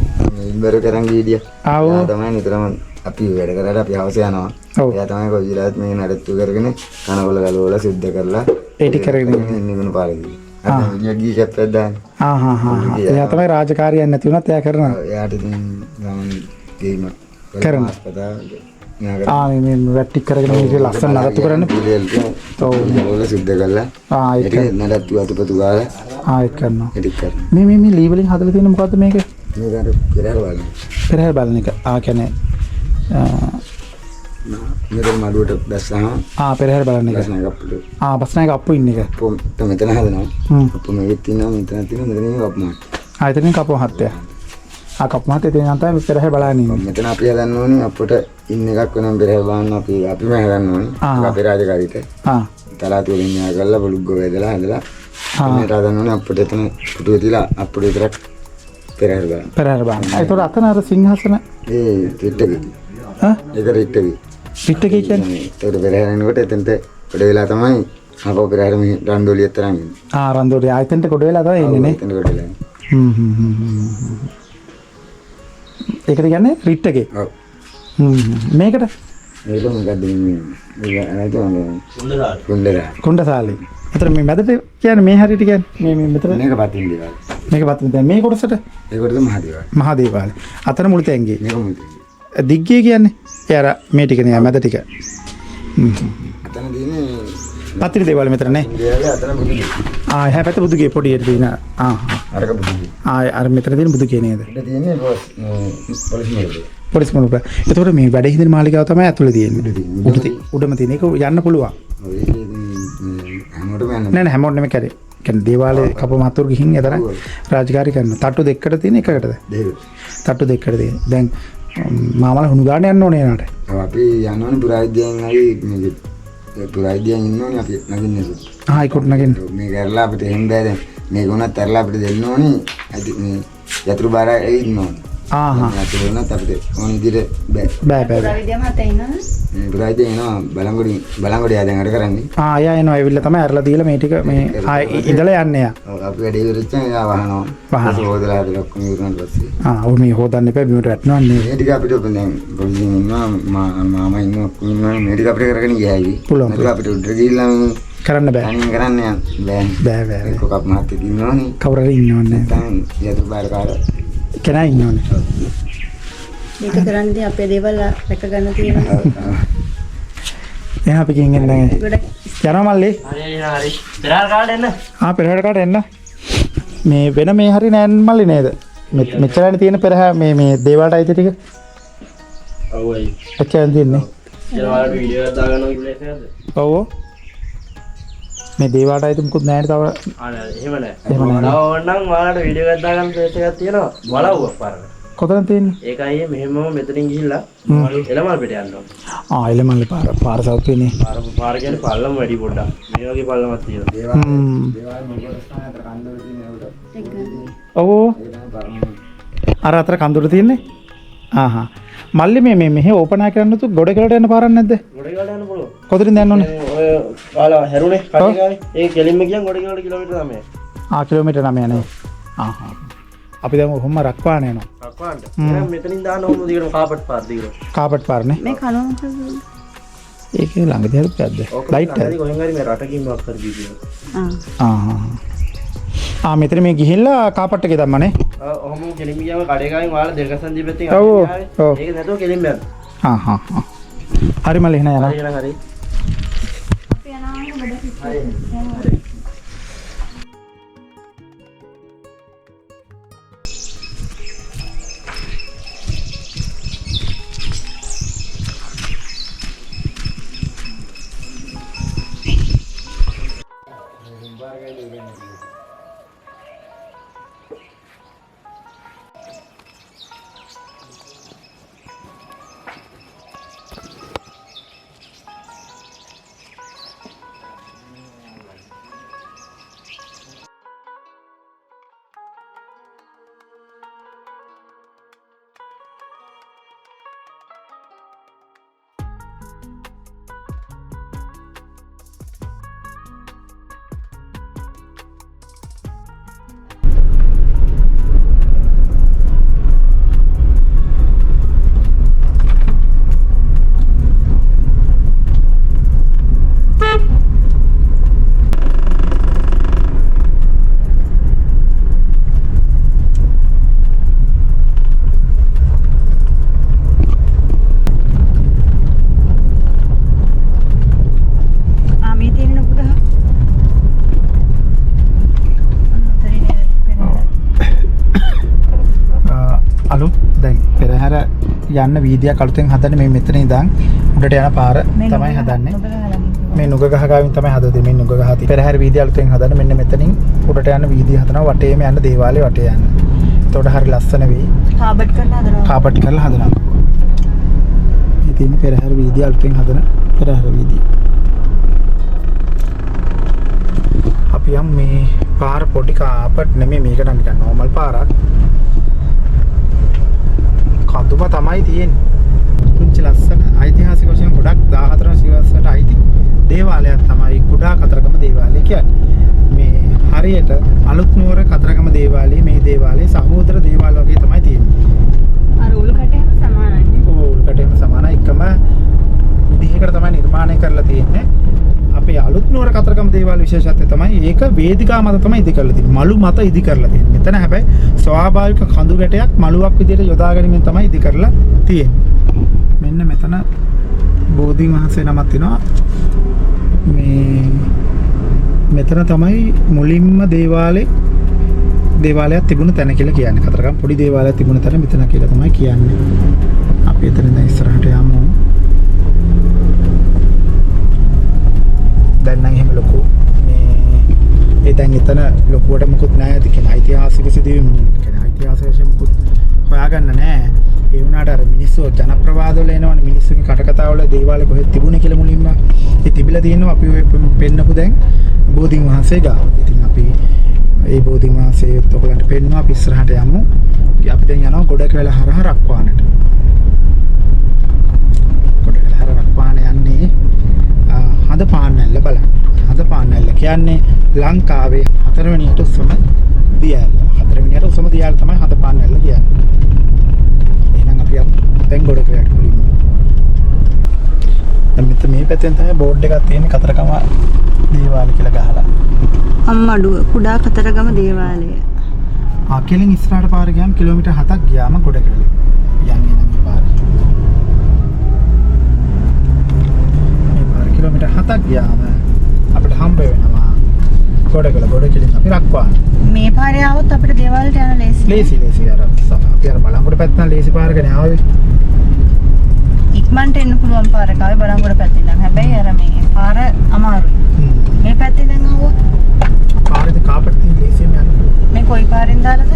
ඉබර කරන් ගිහිය. ආව්. එයා තමයි නිතරම අපි වැඩ කරලා අපි හවස යනවා. ඔව්. එයා තමයි කොවිලාත් මේ නඩත්තු කරගෙන කනකොල ගලවලා සුද්ධ කරලා ඒ ටික කරගෙන ඉන්න පාරේදී. අද විදිය ගිය කැප්පක් දාන්න. එයා තමයි රාජකාරියක් නැති වුණත් එයා කරනවා. එයාට ඉතින් ගමන් ගේම කරන. මේ වැට්ටි කරගෙන මේක ලස්සන නඩත්තු කරන්න. ඔව්. ගලවලා සුද්ධ කරලා ඒක නඩත්තු අතපතු ගාලා ඒක කරනවා. එඩිට් කරනවා. මේ ලී වලින් හදලා තියෙන මොකද්ද මේක? මේක අර පෙරහැර බලන්න. පෙරහැර බලන එක. කියන්නේ මෙතන මඩුවට දැස්සහම පෙරහැර බලන එක. දැස්සන එක අපිට. බස්නායක අප්පු ඉන්න එක. පොම් මෙතන හදනවා. අප්පු මේකෙත් තියෙනවා මෙතන තියෙනවා මෙතන මේ අප්පු මාත්. එතනින් කපුව හත්තය. කපුව හත්තේ තියෙන තමයි පෙරහැර බලන්නේ. මෙතන අපි හදන්න ඕනේ අපට ඉන්න එකක් වෙනම පෙරහැර බලන්න අපිම හදන්න ඕනේ. අපේ රාජකාරීට. තලාතු වලින් න්‍යා කරලා බලුග්ග වේදලා හදලා මේ හදන්න ඕනේ අපිට එතන පුටුවේ තියලා අපිට විතරක් පෙරහැර බලන්න. පෙරහැර බලන්න. ඒතකොට අතන අර සිංහාසන ඒ රිට්ටකි. ඒක රිට්ටකි. රිට්ටකි කියන්නේ ඒකට පෙරහැර එනකොට එතනට කොට වෙලා තමයි අපෝ පෙරහැර මේ රන්දෝලියත් තරම් ඉන්නේ. රන්දෝලිය ආයතනට කොට වෙලා තමයි ඉන්නේ නේ. එතන කොට වෙලා. ඒකට කියන්නේ රිට්ටකේ. ඔව්. මේකට මේක මොකද්ද මේ අනයිද කුණ්ඩරා. කුණ්ඩසාලේ. අතන මේ මැදට කියන්නේ මේ හරියට කියන්නේ මේ මෙතන මේක පතින් දේවල්. මේක පතින් දැන් මේ කොටසට ඒකටද මහදේවල්. මහදේවාලේ. අතන මුළු තැන්ගේ. මේක මුලින්. දිග්ගේ කියන්නේ ඒ අර මේ ටික නේ මැද ටික. අතන දිනේ පත්‍රි දේවාලේ මෙතන නේ. දේවාලේ අතන බුදුගේ. එහා පැත්ත බුදුගේ පොඩියට තියෙන. අරක බුදුගේ. අර මෙතන තියෙන බුදුගේ නේද? ඉතින් තියෙන්නේ පොලිස් මොකද? පොලිස් මොනවාද? ඒතකොට මේ වැඩ හිඳින මාලිගාව තමයි ඇතුලේ තියෙන්නේ. උඩම තියෙන එක යන්න පුළුවන්. ඔය හැමෝටම යන්න. නෑ හැමෝටම නෙමෙයි කරේ. කියන්නේ දේවාලේ කප මහතුරු ගිහින් එතන රාජකාරී කරනවා. තට්ටු දෙකකට තියෙන එකකටද? දෙක. තට්ටු දෙකකට තියෙන. දැන් මාමල හුණු ගන්න යන්න ඕනේ නේද? අපි යන්න ඕනේ පුරාවිද්‍යාවෙන් හරි මේ පුරාවිද්‍යාවෙන් ඉන්න ඕනේ අපි නගින්නේ. ඒකට නගින්න. මේ කරලා අපිට එහෙම බෑ දැන්. මේක උනත් තරලා අපිට දෙන්න ඕනේ. මේ යතුරු බාර ඉන්න ඕනේ. යතුරු උනත් අපිට ඕන විදිහට බෑ. පුරාවිද්‍යාව මත ඉන්නවද? මේ පුරාවිද්‍යාව එනවා බලංගොඩ යා දැන් අර කරන්නේ. එයා එනවා ඇවිල්ලා තමයි අරලා දීලා මේ ටික මේ ඉඳලා යන්නේ යා. ඔව් අපි වැඩේ ඉවරෙච්ච එයා වහනවා. හොදලා හදලා ඔක්කොම ඉවරනට පස්සේ. ඔව් මේ හොදන්න එපා බිමට වැටෙනවන්නේ. මේ ටික අපිට දැන් පොලිසියෙන් ඉන්නවා මාමා ඉන්නවා ඔක්කොම ඉන්නවා මේ ටික අපිට කරගෙන ගියයි. පුළුවන්. අපිට උඩට ගිහිල්ලා කරන්න බෑ. අනින් කරන්න බෑ. ඒක කප් මාත් ඉන්නවනේ. කවුරු හරි ඉන්නවන්නේ. නැත්නම් යතුරු බාර කාර කෙනා ඉන්නවනේ. මේක කරන්නේ අපේ දේවල් රැක ගන්න තියෙනවා. එහෙනම් අපි ගිහින් එන්න. යනවා මල්ලි. හරි. පෙරහැර කාට එන්න? පෙරහැර කාට එන්න. මේ වෙන මේ හරි නෑ මල්ලි නේද? මෙච්චරනේ තියෙන පෙරහැර මේ දේවාලට අයිති ටික. ඔව් අයි. එච්චරනේ තියෙන්නේ. ඒවාට වීඩියෝ එකක් දාගන්න කිව්ලේ නේද? ඔව්. මේ දේවාලට අයිති මුකුත් නෑ තව. එහෙම නෑ. තව ඕනනම් ඔයාලට වීඩියෝ එකක් දාගන්න ප්ලේස් එකක් තියෙනවා. බලවුවා පාරට. කොතනද තියෙන්නේ? ඒකයි මෙහෙම මෙතනින් ගිහිල්ලා එළමල් පිට යන්න ඕනේ. එළමල් පාර සෞත්වේනේ. පාර කියන්නේ පල්ලම වැඩි පොඩ්ඩක්. මේ වගේ පල්ලමක් තියෙනවා. දේවාල මොකද ස්ථානතර කන්දවල තියෙන උඩ. ඔව්. අර අතර කඳුර තියෙන්නේ? මල්ලි මේ මෙහෙ ඕපනා කරන්න තු ගොඩ කරට යන පාරක් නැද්ද? ගොඩ කරට යන්න පුළුවන්. කොතනින්ද යන්න ඕනේ? ඔය කාලා හැරුනේ කඩේගානේ. ඒ කෙලින්ම ගියන් ගොඩ කරට කිලෝමීටර 9යි. කිලෝමීටර 9 නේ. අපි දැන් ඔහොම රක්වාන යනවා. රක්වාන්ට. එහෙනම් මෙතනින් දාන්න ඕන දිගට කාපට් පාර දිගට. කාපට් පාරනේ. මේ කනවා මොකද? ඒකේ ළඟදී හරියක්ද? ලයිට් එක. කොහෙන් හරි මේ රටකින් වක් කර දීලා. මෙතන මේ ගිහිල්ලා කාපට් එකේ දැම්මනේ. ඔහොම කෙලින්ම ගියාම කඩේගාවෙන් ඔයාලා දෙල්ගස්සන් දීපෙත්තින් ඔව්. ඒක නැතුව කෙලින්ම යන්න. හරි මල්ලි එහෙනම් යනවා. හරි හරි. අපි යනවා ගොඩක්. අලුත් දැන් පෙරහැර යන්න වීදියක් අලුතෙන් හදන්නේ මේ මෙතන ඉඳන් උඩට යන පාර තමයි හදන්නේ. මේ නුග ගහ ගාවින් තමයි හදන්නේ. මේ නුග ගහ තියෙන පෙරහැර වීදිය අලුතෙන් හදන්නේ. මෙන්න මෙතනින් උඩට යන වීදිය හදනවා වටේම යන දේවාලේ වටේ යන්න. එතකොට හරි ලස්සන වෙයි. කාබට් කරලා හදනවා. ඉතින් පෙරහැර වීදිය අලුතෙන් හදන පෙරහැර වීදිය. අපි යම් මේ පාර පොඩි කාපට් නෙමෙයි මේක නම් නිකන් නෝමල් පාරක්. කඳුම තමයි තියෙන්නේ. පුංචි ලස්සන ඓතිහාසික වශයෙන් ගොඩක් 14 සියවසට අයිති දේවාලයක් තමයි කුඩා කතරගම දේවාලය කියන්නේ. මේ හරියට අලුත් නුවර කතරගම දේවාලයේ මේ දේවාලයේ සහෝදර දේවාල වගේ තමයි තියෙන්නේ. අර උල්කටේම සමානයි. ඔව් උල්කටේම සමානයි. එකම විදිහකට තමයි නිර්මාණය කරලා තියෙන්නේ. අපේ අලුත් නුවර කතරගම දේවාල විශේෂත්වය තමයි ඒක වේදිකා මත තමයි ඉදි කරලා තියෙන්නේ. මලු මත ඉදි කරලා තියෙන්නේ. මෙතන හැබැයි ස්වාභාවික කඳු ගැටයක් මලුවක් විදිහට යොදා ගැනීමෙන් තමයි ඉදි කරලා තියෙන්නේ. මෙන්න මෙතන බෝධි වහන්සේ නමක් තිනවා. මේ මෙතන තමයි මුලින්ම දේවාලයක් තිබුණ තැන කියලා කියන්නේ. කතරගම පොඩි දේවාලයක් තිබුණ තැන මෙතන කියලා තමයි කියන්නේ. අපි එතන ඉඳන් ඉස්සරහට යමු. දැන් නම් එහෙම ලොකු මේ දැන් එතන ලොකුවට මොකුත් නැහැ. ඒ කියන්නේ ඓතිහාසික සිදුවීම් කියන්නේ ඓතිහාසික වශයෙන් මොකුත් හොයාගන්න නැහැ. ඒ වුණාට අර මිනිස්සු ජනප්‍රවාද වල එනවනේ මිනිස්සුගේ කටකතා වල දේවාලේ කොහෙද තිබුණේ කියලා මුලින්ම ඒ තිබිලා තියෙනවා. අපි ඔය පෙන්නපු දැන් බෝධීන් වහන්සේ ගාව. ඉතින් අපි ඒ බෝධීන් වහන්සේ ඔයගලන්ට පෙන්නවා. අපි ඉස්සරහට යමු. අපි දැන් යනවා ගොඩකැල හරහා රක්වානට. ගොඩකැල හරහා රක්වාන යන්නේ හදපාන්නැල්ල බලන්න. හදපාන්නැල්ල කියන්නේ ලංකාවේ 4 වෙනියට උසම දියැල. 4 වෙනියට උසම දියැල තමයි හදපාන්නැල්ල කියන්නේ. එහෙනම් අපි දැන් ගොඩකැලට මුලින්ම. දැන් මෙතන මේ පැත්තෙන් තමයි බෝඩ් එකක් තියෙන්නේ කතරගම දේවාලය කියලා ගහලා. අම්මඩුව කුඩා කතරගම දේවාලය. කෙලින් ඉස්සරහට පාර ගියාම කිලෝමීටර් 7ක් ගියාම ගොඩකැල. යන්නේ නම් මේ පාර. කිලෝමීටර් 7ක් ගියාම අපිට හම්බ වෙනවා ගොඩකැලින් අපි රක්වාන. මේ පාරේ ආවොත් අපිට දේවාලයට යන්න ලේසි. ලේසි අර අපි අර බලංගොඩ පැත්තෙන් ලේසි පාරකනේ ආවේ. ඉක්මනට එන්න පුළුවන් පාරක ආවේ බලංගොඩ පැත්තෙන් නම්. හැබැයි අර මේ පාර අමාරුයි. මේ පැත්තෙන් දැන් ආවොත් පාරේ කාපට් තියෙන ලේසියෙන් යන්න පුළුවන්. මේ කොයි පාරෙන් දාලාද?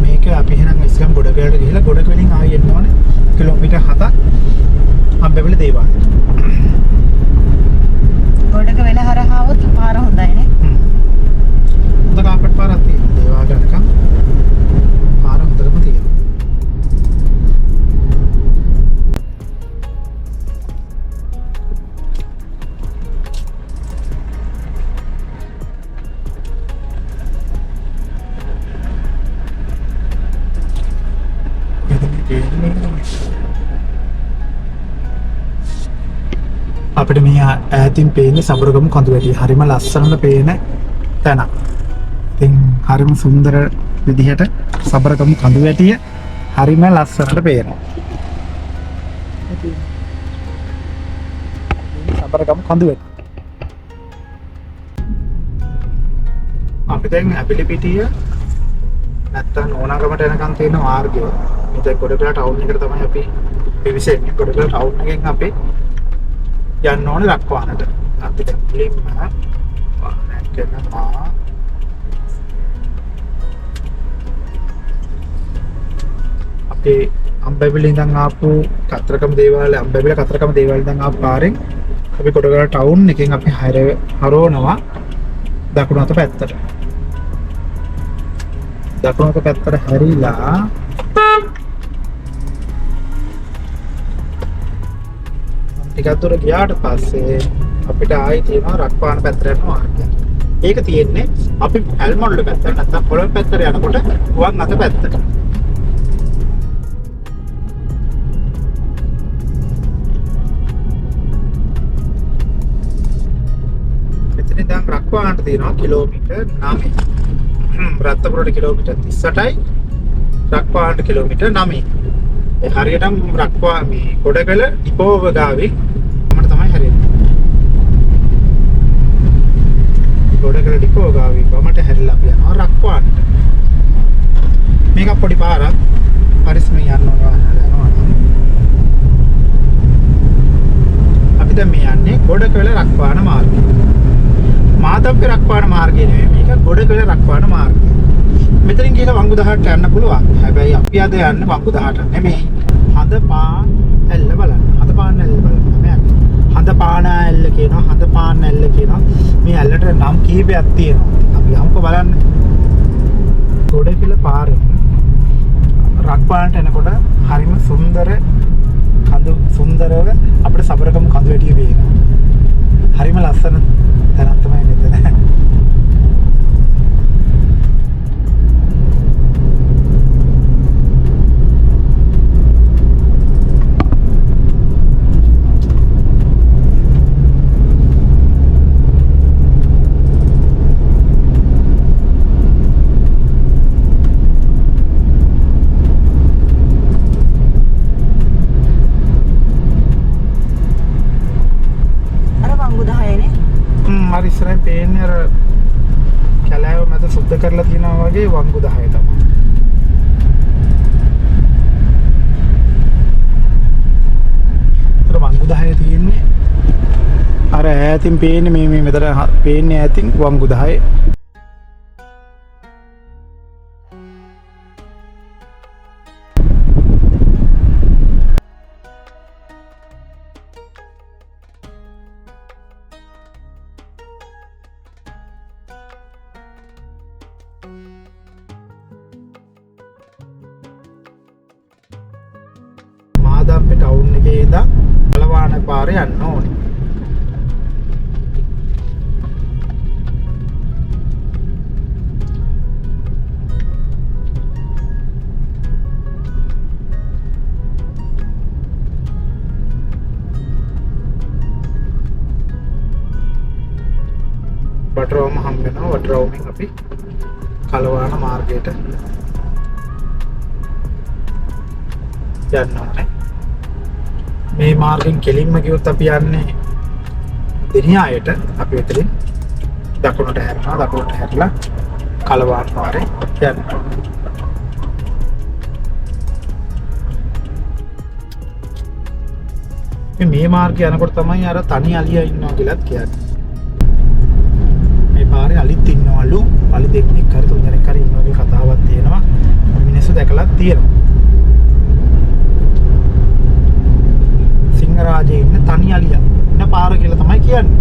මේක අපි එහෙනම් ඉස්කම් ගොඩකැලට ගිහලා ගොඩකැලින් ආයෙ එන්න ඕනේ. කිලෝමීටර් 7ක් අම්බෙවල දේවාලය. ගොඩක වෙල හරහා આવොත් පාර හොඳයි නේ. හොඳ කාපට් පාරක් තියෙනවා. දේවාලයටකම් පාර හොඳටම තියෙනවා. අපිට මේ ඈතින් පේන්නේ සබරගමු කඳු වැටිය. හරිම ලස්සනට පේන තැන. ඉතින් හරිම සුන්දර විදිහට සබරගමු කඳු වැටිය හරිම ලස්සනට පේනවා. සබරගමු කඳු වැටිය. අපි දැන් ඇපිලිපිටිය නැත්තම් ඕනගමට යනකම් තියෙන මාර්ගය. මෙතන ගොඩකැල ටවුන් එකට තමයි අපි පිවිසෙන්නේ. ගොඩකැල ටවුන් එකෙන් අපි යන්න ඕනේ රක්වානට. අපි දැන් මුලින්ම වාහනයක් ගන්නවා. අපේ අම්බැවිලි ඉඳන් ආපු කතරගම දේවාලය කතරගම දේවාලය ඉඳන් ආපු පාරෙන් අපි ගොඩකැල ටවුන් එකෙන් අපි හරවනවා දකුණු අත පැත්තට. දකුණු අත පැත්තට හැරිලා ටිකක් දුර ගියාට පස්සේ අපිට ආයි තියෙනවා රක්වාන පැත්තට යන මාර්ගය. ඒක තියෙන්නේ අපි ඇල්මොල්ල පැත්තට නැත්නම් පොළොව පැත්තට යනකොට වම් අත පැත්තට. මෙතන දැන් රක්වානට තියෙනවා කිලෝමීටර් 9. රත්නපුරට කිලෝමීටර් 38යි රක්වානට කිලෝමීටර් 9යි. ඒ හරියටම රක්වා මේ ගොඩකැල ඩිපෝව ගාවේ අපිට තමයි හැරෙන්නේ. ගොඩකැල ඩිපෝව ගාවේ අපිට හැරිලා අපි යනවා රක්වානට. මේක පොඩි පාරක් පරිස්සමෙන් මාර්ගය නෙවෙයි මේක ගොඩකල රක්වාන මාර්ගය. මෙතනින් ගිහලා වංගු 18ට යන්න පුළුවන්. හැබැයි අපි අද යන්නේ වංගු 18ට නෙමෙයි. හඳපාන් ඇල්ල බලන්න. හඳපාන් ඇල්ල බලන්න තමයි යන්නේ. හඳපාන ඇල්ල කියනවා, හඳපාන් ඇල්ල කියනවා. මේ ඇල්ලට නම් කීපයක් තියෙනවා. අපි යමුකෝ බලන්න. ගොඩකල පාරෙන් රක්වානට එනකොට හරිම සුන්දරව අපිට සබරකම කඳු වැටිය පේනවා. හරිම ලස්සන තැනක් තමයි මෙතන. අර ඉස්සරහින් පේන්නේ අර කැලෑව මැද සුද්ධ කරලා තියෙනවා වගේ වංගු 10 තමයි. අර වංගු 10 තියෙන්නේ අර ඈතින් පේන්නේ මේ මෙතන පේන්නේ ඈතින් වංගු 10. මාදම්පේ ටවුන් එකේ ඉඳන් කලවාන පාරේ යන්න ඕනේ. වටරවුම හම්බ වෙනවා. වටරවුමින් අපි කලවාන මාර්ගයට යන්න ඕනේ. මේ මාර්ගෙන් කෙලින්ම ගියොත් අපි යන්නේ දෙනියායට. අපි එතනින් දකුණට හැරෙනවා. දකුණට හැරිලා කලවාන පාරේ යන්න ඕනේ. මේ මාර්ගය යනකොට තමයි අර තනි අලියා ඉන්නවා කියලාත් කියන්නේ. මේ පාරේ අලිත් ඉන්නවලු. අලි දෙන්නෙක් හරි තුන් දෙනෙක් හරි ඉන්නවා වගේ කතාවක් තියෙනවා. මිනිස්සු දැකලා තියෙනවා. සිංහරාජේ ඉන්න තනි අලියා ඉන්න පාර කියලා තමයි කියන්නේ.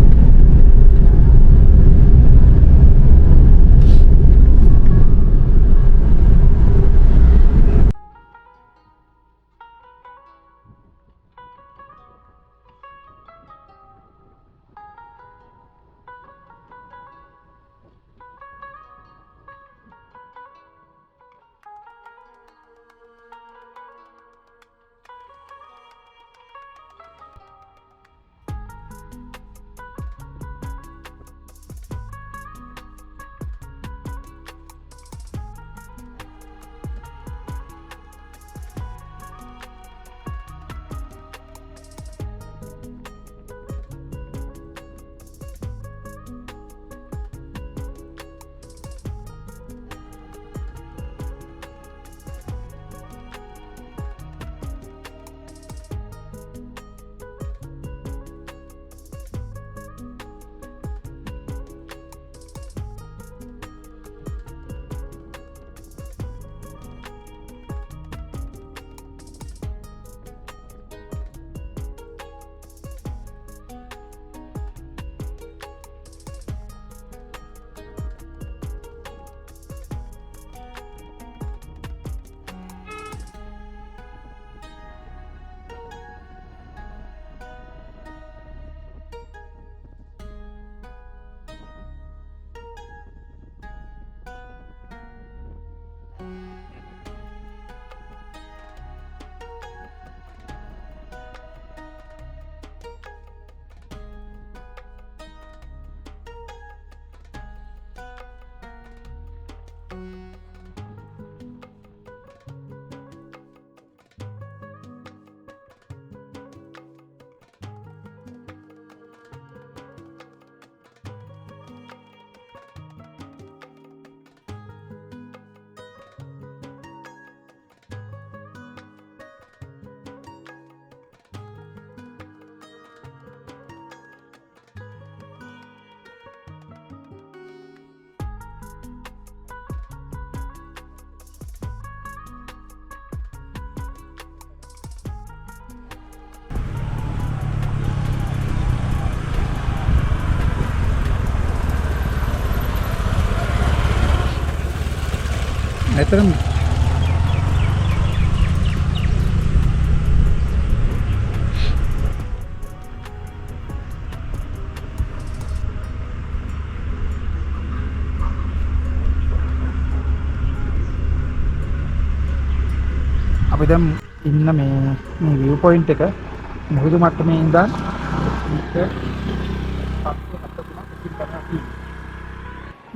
ඇතරම අපි දැන් ඉන්න මේ view point එක මුහුදු මට්ටමේ ඉඳන්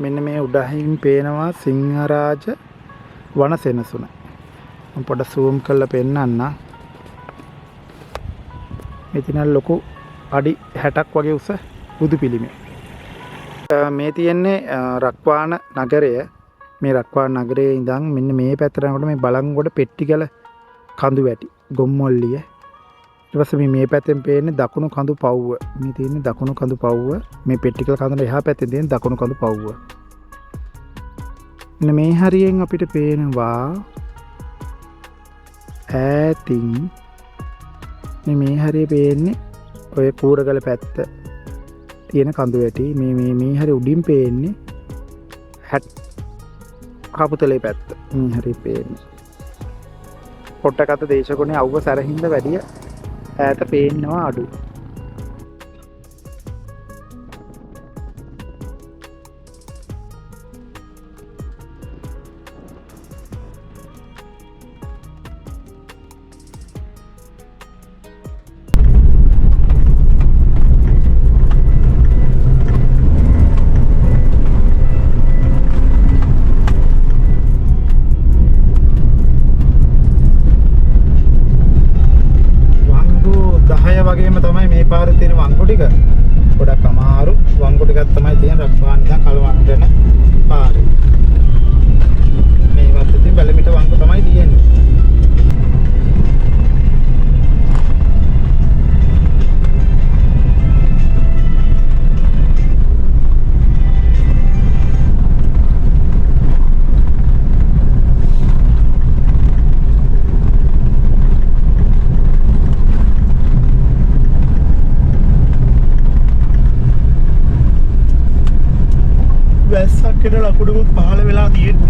මෙන්න මේ උඩහින් පේනවා සිංහරාජ වන සෙනසුන. මම පොඩ zoom කරලා පෙන්නන්න. මෙතන ලොකු අඩි 60ක් වගේ උස බුදු පිළිමය. මේ තියෙන්නේ රක්වාන නගරය. මේ රක්වාන නගරයේ ඉඳන් මෙන්න මේ පැත්තට යනකොට මේ බලංගොඩ පෙට්ටිගල කඳු වැටි ගොම්මොල්ලිය. ඊට පස්සේ මේ පැත්තෙන් පේන්නේ දකුණු කඳු පවුව. මේ තියෙන්නේ දකුණු කඳු පවුව. මේ පෙට්ටිකල කඳුල එහා පැත්තේ තියෙන දකුණු කඳු පවුව. මේ හරියෙන් අපිට පේනවා ඈතින් මේ හරිය පේන්නේ ඔය කූරගල පැත්ත තියෙන කඳු වැටි. මේ හරිය උඩින් පේන්නේ කපුතලේ පැත්ත. මේ හරිය පේන්නේ පොට්ටකත දේශගුණේ අවුව සැරහින්ද වැඩිය ඈත පේනවා අඩු. වගේම තමයි මේ පාරේ තියෙන වංගු ටික. ගොඩක් අමාරු වංගු ටිකක් තමයි තියෙන රක්වාන ඉඳන් කලවන්න යන පාරේ. මේ වත්තේ බැලමිට වංගු තමයි තියෙන්නේ. වැස්සක් කෙන ලකුණුකුත් පහළ වෙලා තියෙන්නේ.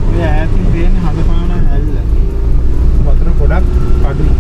මේ ඈතින් තියෙන හදපාන ඇල්ල. වතුර ගොඩක් අඩුයි.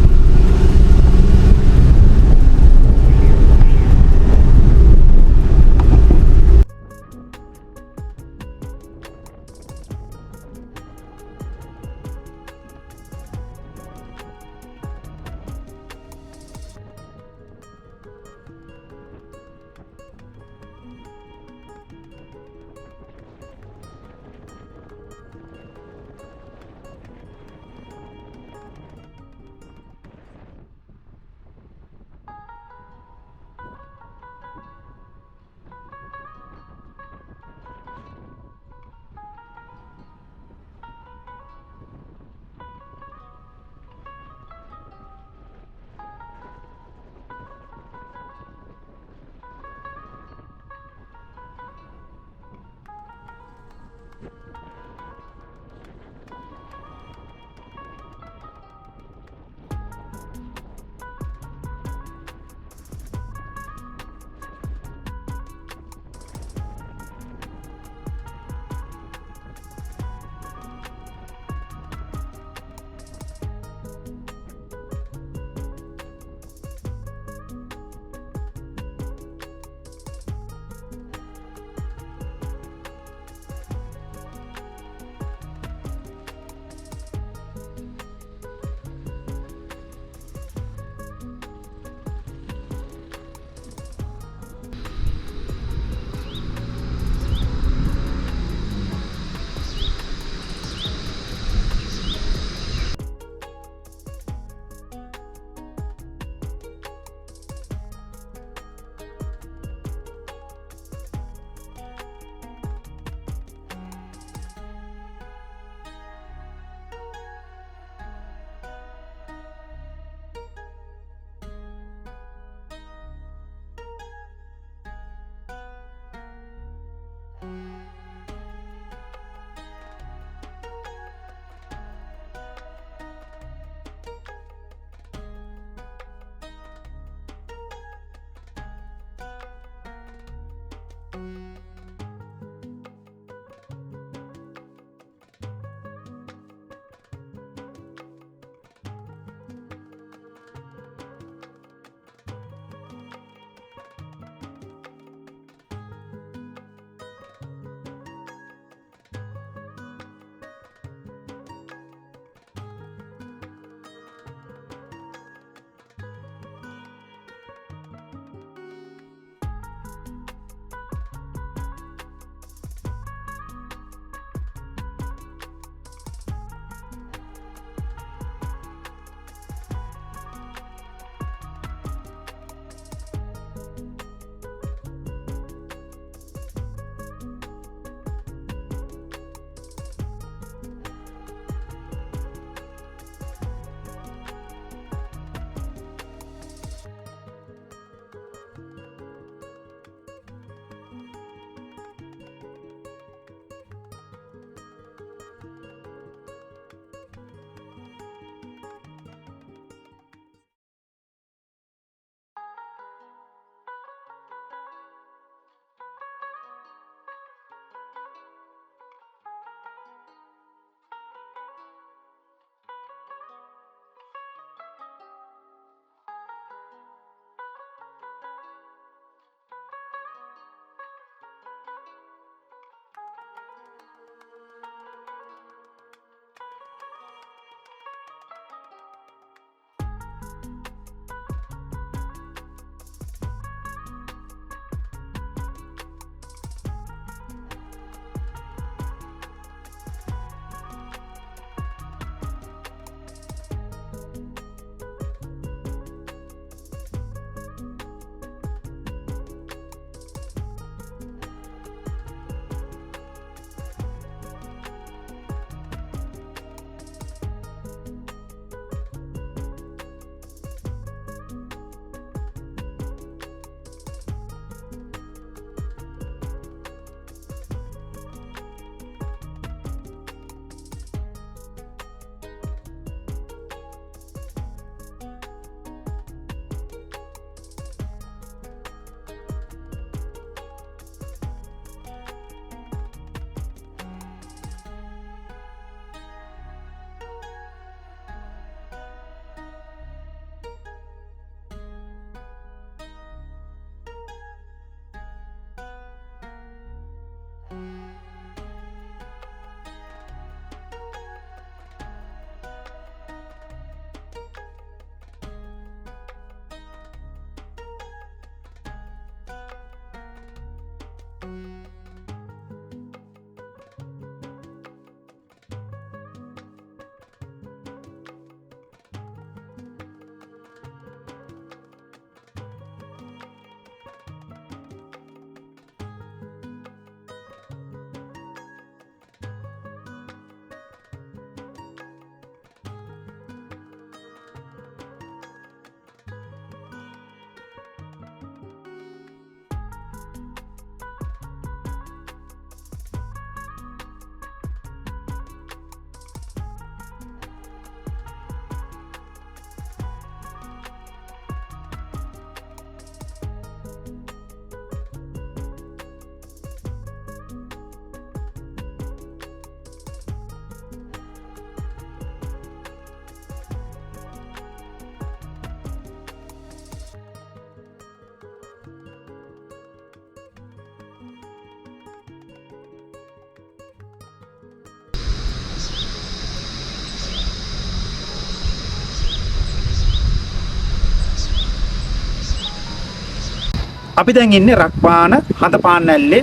අපි දැන් ඉන්නේ රක්වාන හඳපාන්නැල්ලේ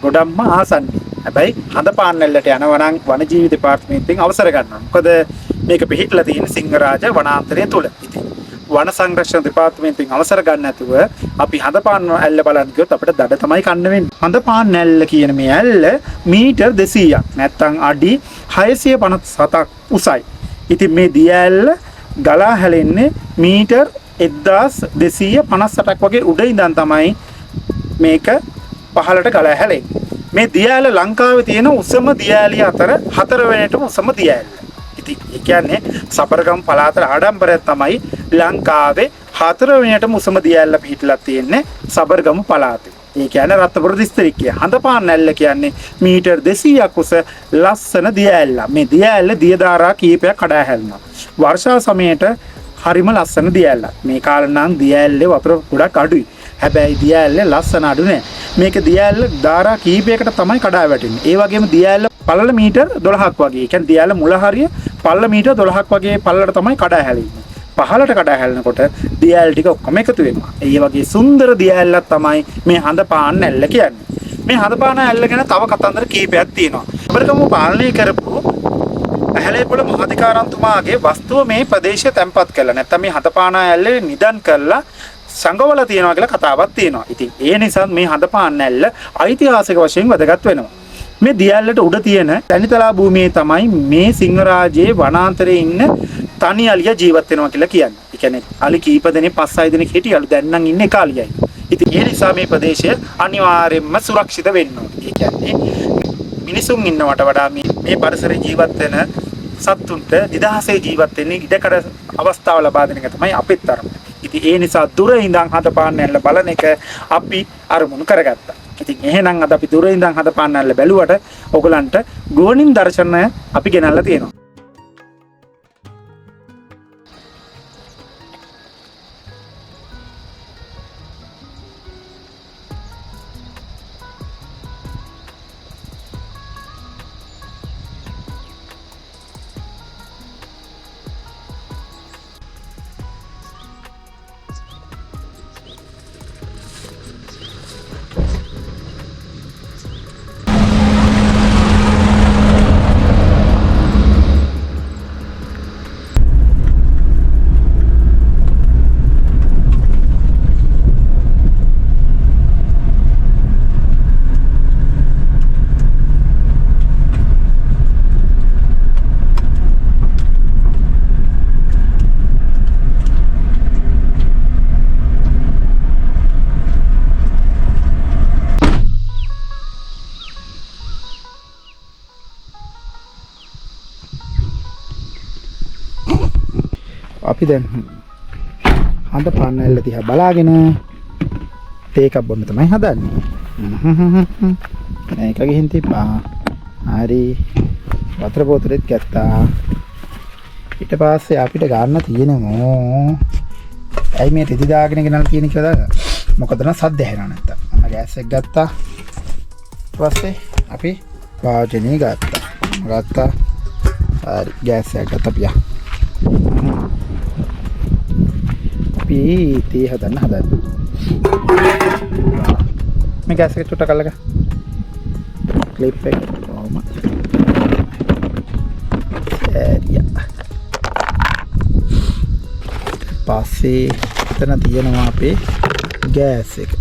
ගොඩක්ම ආසන්නේ. හැබැයි හඳපාන්නැල්ලට යනවා නම් වනජීවි දෙපාර්තමේන්තුවෙන් අවසර ගන්නවා. මොකද මේක පිහිටලා තියෙන සිංහරාජ වනාන්තරය තුල. ඉතින් වන සංරක්ෂණ දෙපාර්තමේන්තුවෙන් අවසර ගන්න නැතුව අපි හඳපාන්නැල්ල බලන්න ගියොත් අපිට දඩ තමයි කන්න වෙන්නේ. හඳපාන්නැල්ල කියන මේ ඇල්ල මීටර් 200ක් නැත්නම් අඩි 657ක් උසයි. ඉතින් මේ දිය ඇල්ල ගලා හැලෙන්නේ මීටර් 1258ක් වගේ උඩ ඉඳන් තමයි මේක පහළට ගලා හැලෙන්නේ. මේ දිය ඇල්ල ලංකාවේ තියෙන උසම දිය ඇලිය අතර 4 වෙනිටම උසම දිය ඇල්ල. ඉතින් ඒ කියන්නේ සබරගම් පළාතට ආඩම්බරයක් තමයි ලංකාවේ 4 වෙනිටම උසම දිය ඇල්ල පිහිටලා තියෙන්නේ සබරගම පළාතේ. ඒ කියන්නේ රත්නපුර දිස්ත්‍රික්කය. හඳපාන්නැල්ල කියන්නේ මීටර් 200ක් උස ලස්සන දිය ඇල්ල. මේ දිය ඇල්ල දියදාරා කීපයක් කඩා හැලෙනවා. වර්ෂා සමයට හරිම ලස්සන දිය ඇල්ලක්. මේ කාලේ නම් දිය ඇල්ලේ වතුර ගොඩක් අඩුයි. හැබැයි දිය ඇල්ලේ ලස්සන අඩු නෑ. මේක දිය ඇල්ල දාරා කීපයකට තමයි කඩා වැටෙන්නේ. ඒ වගේම දිය ඇල්ල පළල මීටර් 12ක් වගේ. ඒ කියන්නේ දිය ඇල්ල මුල හරිය පළල මීටර් 12ක් වගේ පළලට තමයි කඩා හැලෙන්නේ. පහළට කඩා හැලෙනකොට දිය ඇල් ටික ඔක්කොම එකතු වෙනවා. ඒ වගේ සුන්දර දිය ඇල්ලක් තමයි මේ හඳපාන්නැල්ල කියන්නේ. මේ හඳපාන්නැල්ල ගැන තව කතන්දර කීපයක් තියෙනවා. අපරකම පාලනය කරපු ඇහැලේපොළ මහාධිකාරන්තුමාගේ වස්තුව මේ ප්‍රදේශය තැන්පත් කළා. නැත්නම් මේ හඳපාන්නැල්ල නිදන් කළා සංගවල තියනවා කියලා කතාවක් තියෙනවා. ඉතින් ඒ නිසා මේ හඳපාන්නැල්ල ඓතිහාසික වශයෙන් වැදගත් වෙනවා. මේ දිය ඇල්ලට උඩ තියෙන තනිතලා භූමියේ තමයි මේ සිංහරාජයේ වනාන්තරයේ ඉන්න තනි අලියා ජීවත් වෙනවා කියලා කියන්නේ. ඒ කියන්නේ අලි කීප දෙනෙක් 5-6 දෙනෙක් හිටියලු දැන් නම් ඉන්නේ එක අලියයි. ඉතින් ඒ නිසා මේ ප්‍රදේශය අනිවාර්යයෙන්ම සුරක්ෂිත වෙන්න ඕනේ. ඒ කියන්නේ මිනිසුන් ඉන්නවට වඩා මේ පරිසරයේ ජීවත් වෙන සත්තුන්ට නිදහසේ ජීවත් වෙන්න ඉඩකඩ අවස්ථාව ලබා දෙන එක තමයි අපිත් අරමුණ. ඉතින් ඒ නිසා දුර ඉඳන් හඳපාන්නැල්ල බලන එක අපි අරමුණු කරගත්තා. ඉතින් එහෙනම් අද අපි දුර ඉඳන් හඳපාන්නැල්ල බැලුවට ඔයගලන්ට ගෝනින් දර්ශනය අපි ගෙනල්ලා තියෙනවා. අපි දැන් හඳපාන්නැල්ල දිහා බලාගෙන තේ එකක් බොන්න තමයි හදන්නේ. මේක ගිහින් තිබ්බා. හරි. වතුර බෝතලෙත් ගත්තා. ඊට පස්සේ අපිට ගන්න තියෙනවා. ඇයි මේ රෙදි දාගෙන ගෙනල්ලා තියෙන කියලා දාගන්න. මොකද නම් සද්ද ඇහෙනවා නැත්තම්. මම ගෑස් එක ගත්තා. ඊට පස්සේ අපි වාජනේ ගත්තා. හරි ගෑස් එක ගත්තා පියා. තේ හදන්න මේ ගෑස් එක චුට්ටක් අල්ලගන්න ක්ලිප් එක කොහොම පස්සේ එතන තියෙනවා අපේ ගෑස් එක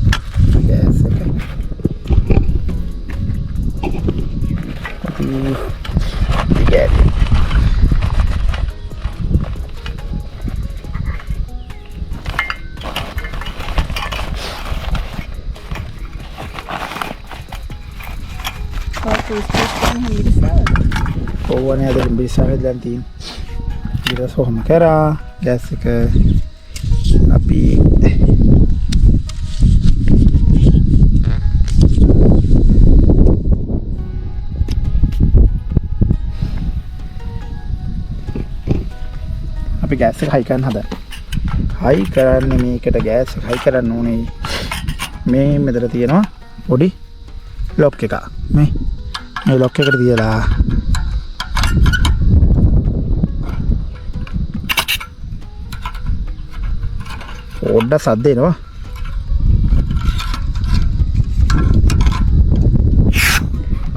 ඕවනේ අද බිසාවෙන් දැන් තියෙන ඊට සොහම කරා ගෑස් එක අපි ගෑස් එක හයි කරන්න හදන්න. හයි කරන්න මේකට ගෑස් එක හයි කරන්න ඕනේ. මේ මෙතන තියෙනවා පොඩි ලොක් එකක්. මේ ලොක් එකට තියලා පොඩ්ඩක් සද්ද එනවා.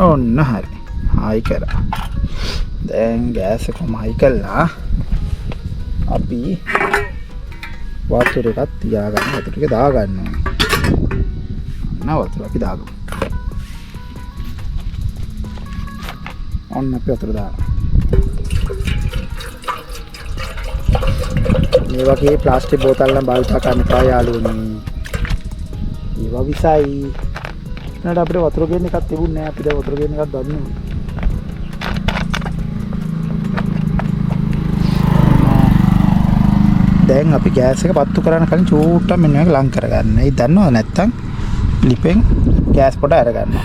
ඔන්න හරි. හයි කරා. දැන් ගෑස් එක හයි කළා. අපි වතුර එකක් තියාගන්න. වතුර ටික දාගන්න ඕනේ. වතුර අපි දාගමු. ඔන්න අපි වතුර දාගමු. මේ වගේ ප්ලාස්ටික් බෝතල් නම් භාවිත කරන්න එපා යාළුවනේ. ඒවා විසයි. නේද අපිට වතුර ගේන්න එකක් තිබුණේ නැහැ. අපි දැන් වතුර ගේන්න එකක් ගන්නවා. දැන් අපි ගෑස් එක පත්තු කරන්න කලින් චූට්ටක් මෙන්න මේක ලං කරගන්න. ඒ දන්නවද නැත්තම් ලිපෙන් ගෑස් පොඩ අරගන්නවා.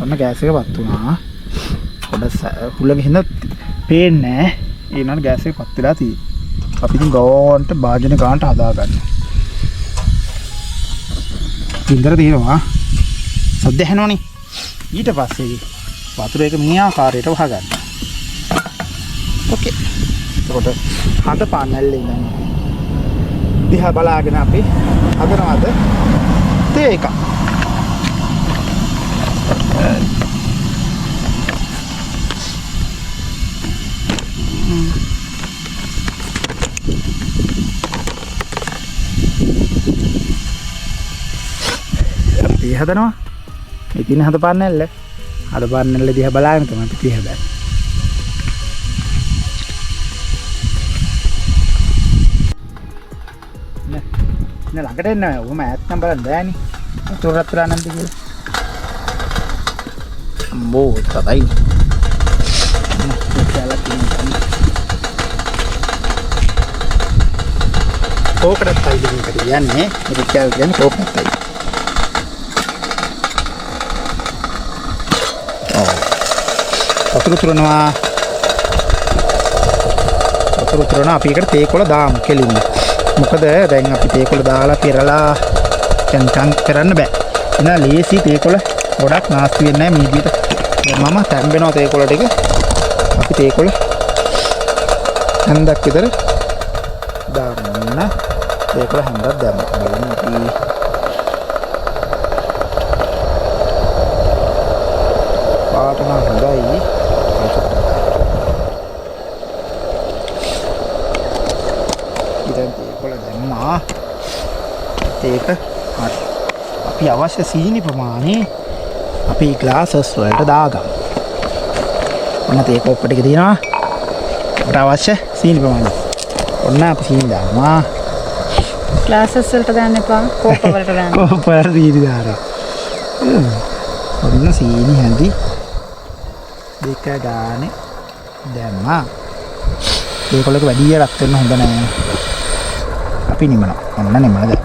ඔන්න ගෑස් එක පත්තු වුණා. පොඩ හුලඟ හින්දා පේන්නේ නැහැ. ඒ නෝන ගෑස් එක පත් වෙලා තියෙන්නේ. අපි ඉතින් ගෝන්ට භාජන ගානට හදා ගන්නවා. ඉන්දර තියෙනවා. සද්ද ඇහෙනවනේ. ඊට පස්සේ වතුර එක මේ ආකාරයට වහගන්න. ඕකේ. එතකොට හඳ පාන්නැල්ලේ ඉඳන් දිහා බලාගෙන අපි හදනවාද තේ එක. අපි හදනවා. ඉතින් හද පාන්නැල්ල. හද පාන්නැල්ල දිහා බලාගෙන තමයි අපි තේ හදන්නේ. නේ ළඟට එන්න ඔහම ඈත් නම් බලන්න බෑනේ. චොරත් රානන්ද කියලා. අම්බෝ තදයි. කෝකටත් අයිදින් එකට යන්නේ. මේක කියන්නේ කෝකටත් අයිද. වතුර උතුරනවා අපි එකට තේකොළ දාමු කෙලින්ම. මොකද දැන් අපි තේකොළ දාලා පෙරලා කන්කන් කරන්න බෑ. එනවා ලේසි තේකොළ ගොඩක් නාස්ති වෙන්නේ නැහැ මේ විදිහට. මම තැම්බෙනවා තේකොළ ටික. අපි තේකොළ හන්දක් විතර දාන්න. තේකොළ හන්දක් දාමු. අපි පාටම හොඳයි. ඒක හරි. අපි අවශ්‍ය සීනි ප්‍රමාණය අපේ ග්ලාසස් වලට දාගමු. ඔන්න තේ කොප්ප ටික තියෙනවා. අපට අවශ්‍ය සීනි ප්‍රමාණය. ඔන්න අපි සීනි දානවා. ග්ලාසස් වලට දාන්න එපා. කෝප්ප වලට දාන්න. කෝප්ප වලට සීනි දානවා. ඔන්න සීනි හැඳි දෙක ගානේ දැම්මා. ඒකොලක වැඩි රත් වෙන්න හොඳ නැහැ. අපි නිමනවා. ඔන්න නිමලා දැන්.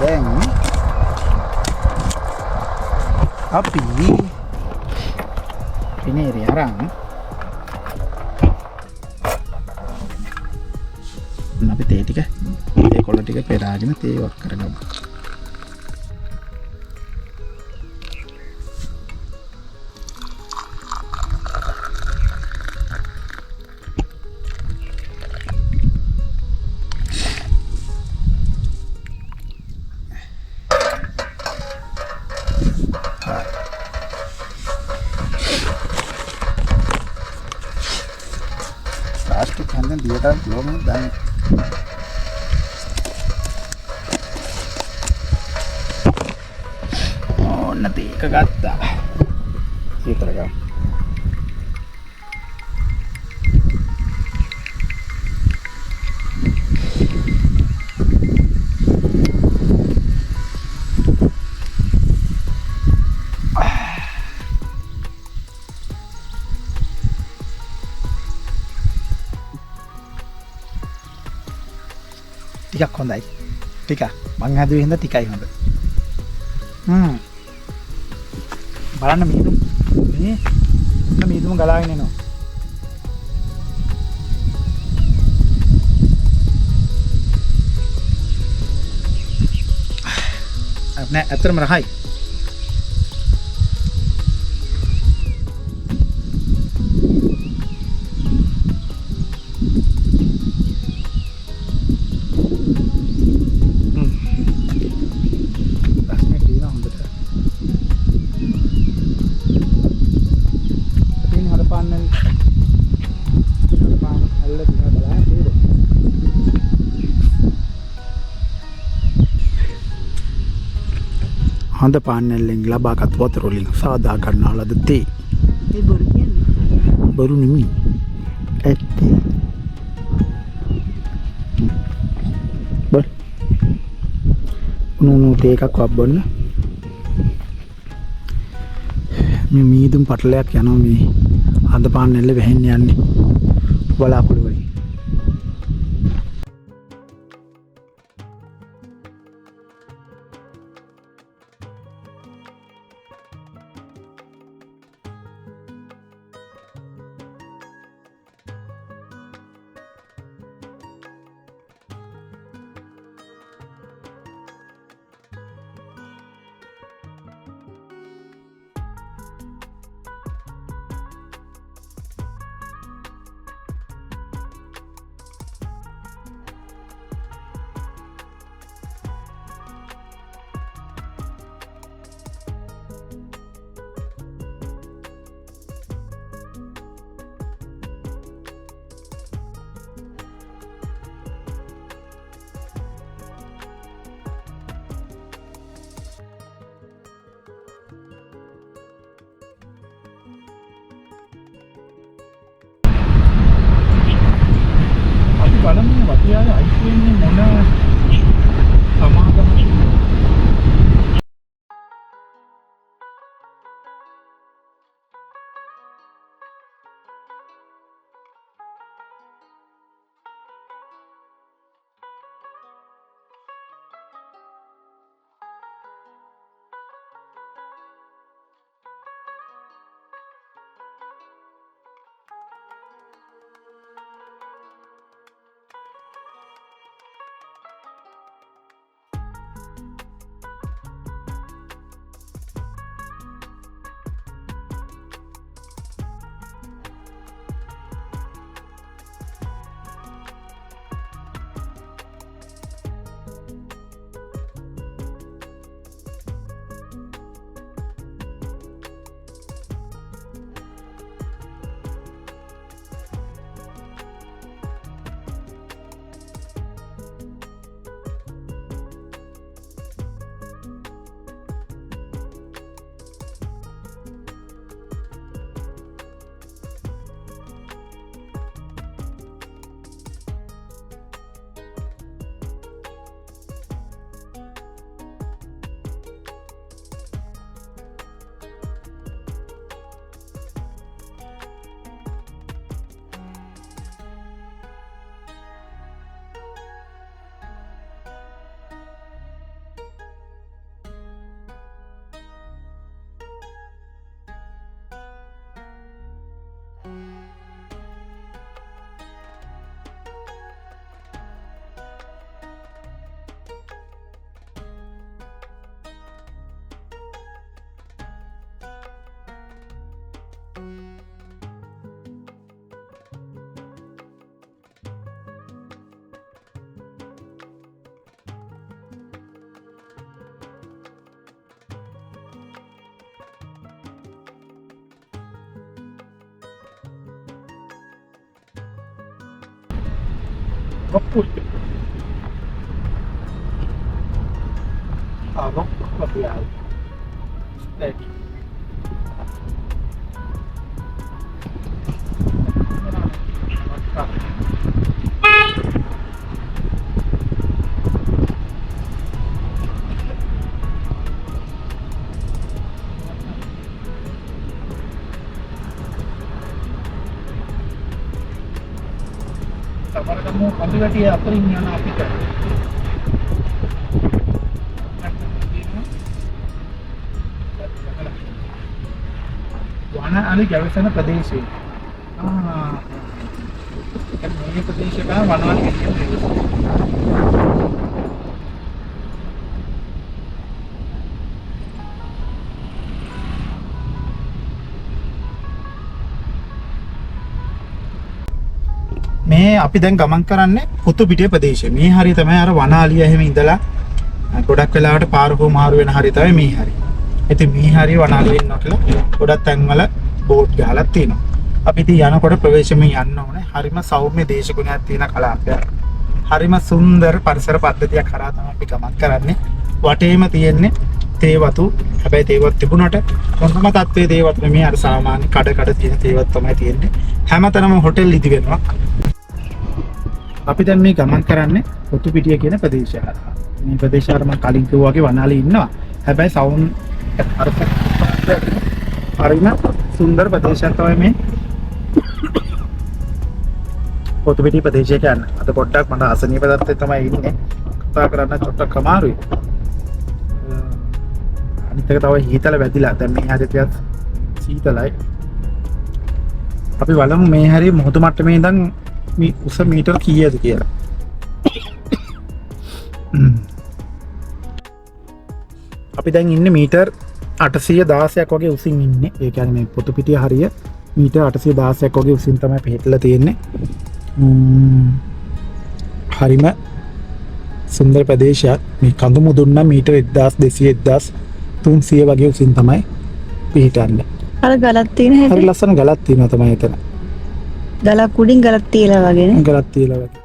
දැන් අපි පිනේරිය අරන් අපි තේ ටික ඒ කොළ ටික පෙරාගෙන තේ වක් කරගමු. प्लास्टिक खाने दिया था लोग में दाने oh nanti kagata ये तरह ටිකක් හොඳයි. ටික මං හදුවේ හින්දා ටිකයි හොඳ. බලන්න මීදුම් මේ මීදුම ගලාගෙන එනවා. නෑ ඇත්තටම රහයි. හඳ පාන්නැල්ලෙන් ලබාගත් වතුර වලින් සාදා ගන්නා ලද තේ. ඒ බොරු කියන්නේ. බරු නෙමෙයි. ඇත්තේ. බර. උණු තේ එකක් වබ්බන්න. මේ මීදුම් පටලයක් යනවා මේ හඳ පාන්නැල්ල වෙහෙන්න යන්නේ. බලාපොරොත්තු වෙයි. බලමු වටියාල අයිස් වෙන්නේ මොන සමාගමද? Rock-Puste. Rock-Material. Steady. Kamu kondisi අතරින් යන අපිට වන අලි ගවේෂණ ප්‍රදේශයේ මේ ප්‍රදේශය ගන්න වනවල කියන්නේ මේ අපි දැන් ගමන් කරන්නේ පුතුපිටිය ප්‍රදේශයේ. මේ හරිය තමයි අර වනාලිය එහෙම ඉඳලා ගොඩක් වෙලාවට පාරකෝ මාරු වෙන හරිය තමයි මේ හරිය. ඉතින් මේ හරිය වනාලිය ඉන්නවා කියලා ගොඩක් තැන්වල බෝඩ් ගහලා තියෙනවා. අපි ඉතින් යනකොට ප්‍රවේශමෙන් යන්න ඕනේ. හරිම සෞම්‍ය දේශගුණයක් තියෙන කලාපයක්. හරිම සුන්දර පරිසර පද්ධතියක් කරා තමයි අපි ගමන් කරන්නේ. වටේම තියෙන්නේ තේ වතු. හැබැයි තේ වතු තිබුණාට හොඳම තත්ත්වයේ තේ වතු නෙමෙයි අර සාමාන්‍ය කඩ තියෙන තේ වතු තමයි තියෙන්නේ. හැමතැනම හොටෙල් ඉදි වෙනවා. අපි දැන් මේ ගමන් කරන්නේ පොතුපිටිය කියන ප්‍රදේශය හරහා. මේ ප්‍රදේශයට මම කලින් කිව්වා වගේ වනාලි ඉන්නවා. හැබැයි සවුන්ඩ් හරිම සුන්දර ප්‍රදේශයක් තමයි මේ පොතුපිටිය ප්‍රදේශය කියන්නේ. අද පොඩ්ඩක් මට අසනීප තත්ත්වයේ තමයි ඉන්නේ. කතා කරන්න චොට්ටක් අමාරුයි. අනිත් එක තව හීතල වැදිලා. දැන් මේ හැරේ ටිකක් සීතලයි. අපි බලමු මේ හැරේ මොහොත මට්ටමේ ඉඳන් මේ උස මීටර කීයද කියලා. අපි දැන් ඉන්නේ මීටර් 816ක් වගේ උසින් ඉන්නේ. ඒ කියන්නේ මේ පොතුපිටිය හරිය මීටර් 816ක් වගේ උසින් තමයි පිහිටලා තියෙන්නේ. හරිම සුන්දර ප්‍රදේශයක්. මේ කඳු මුදුන් නම් මීටර් 1200 1300 වගේ උසින් තමයි පිහිටන්නේ. අර ගලක් තියෙන හැටි. හරි ලස්සන ගලක් තියෙනවා තමයි එතන. ගලක් උඩින් ගලක් තියලා වගේ නේ. ගලක් තියලා වගේ.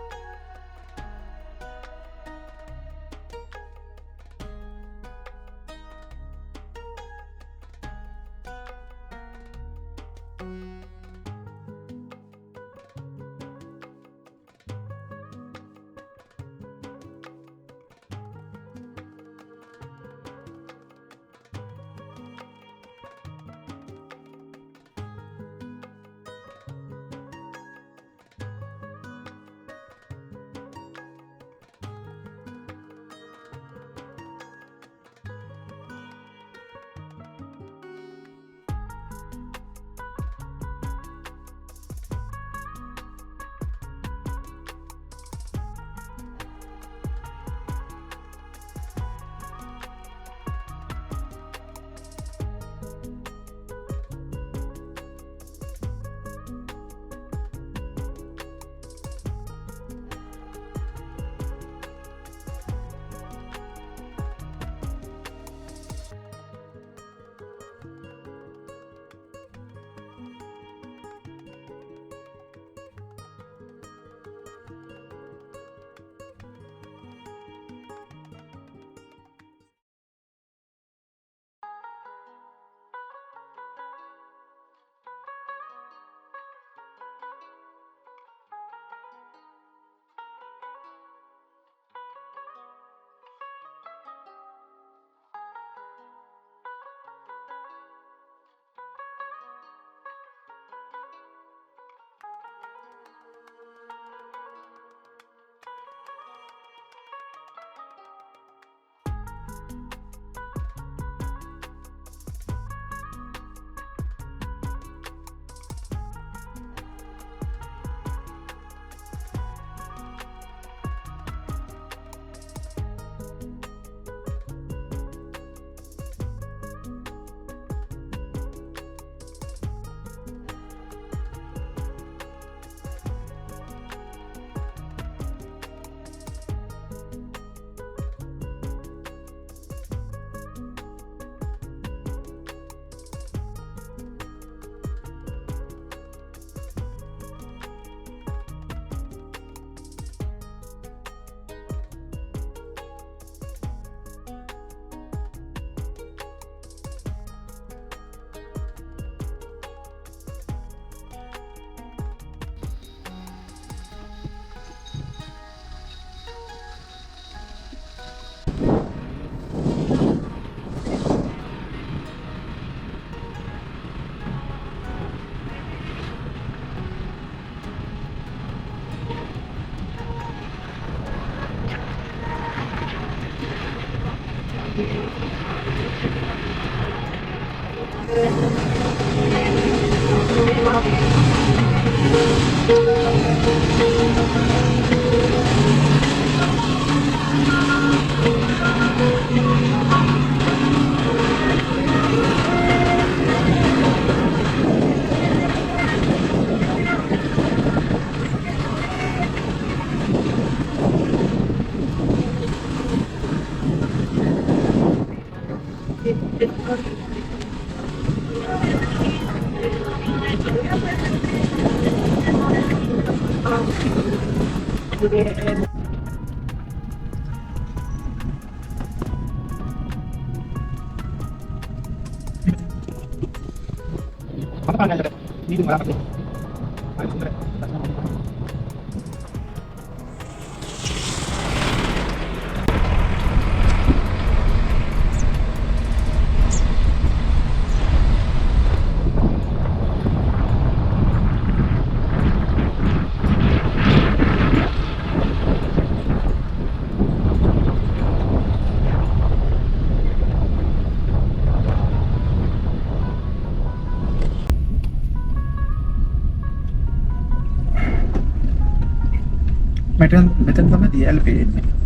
මෙතන තමයි දියල් පේන්නේ.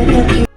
Siapa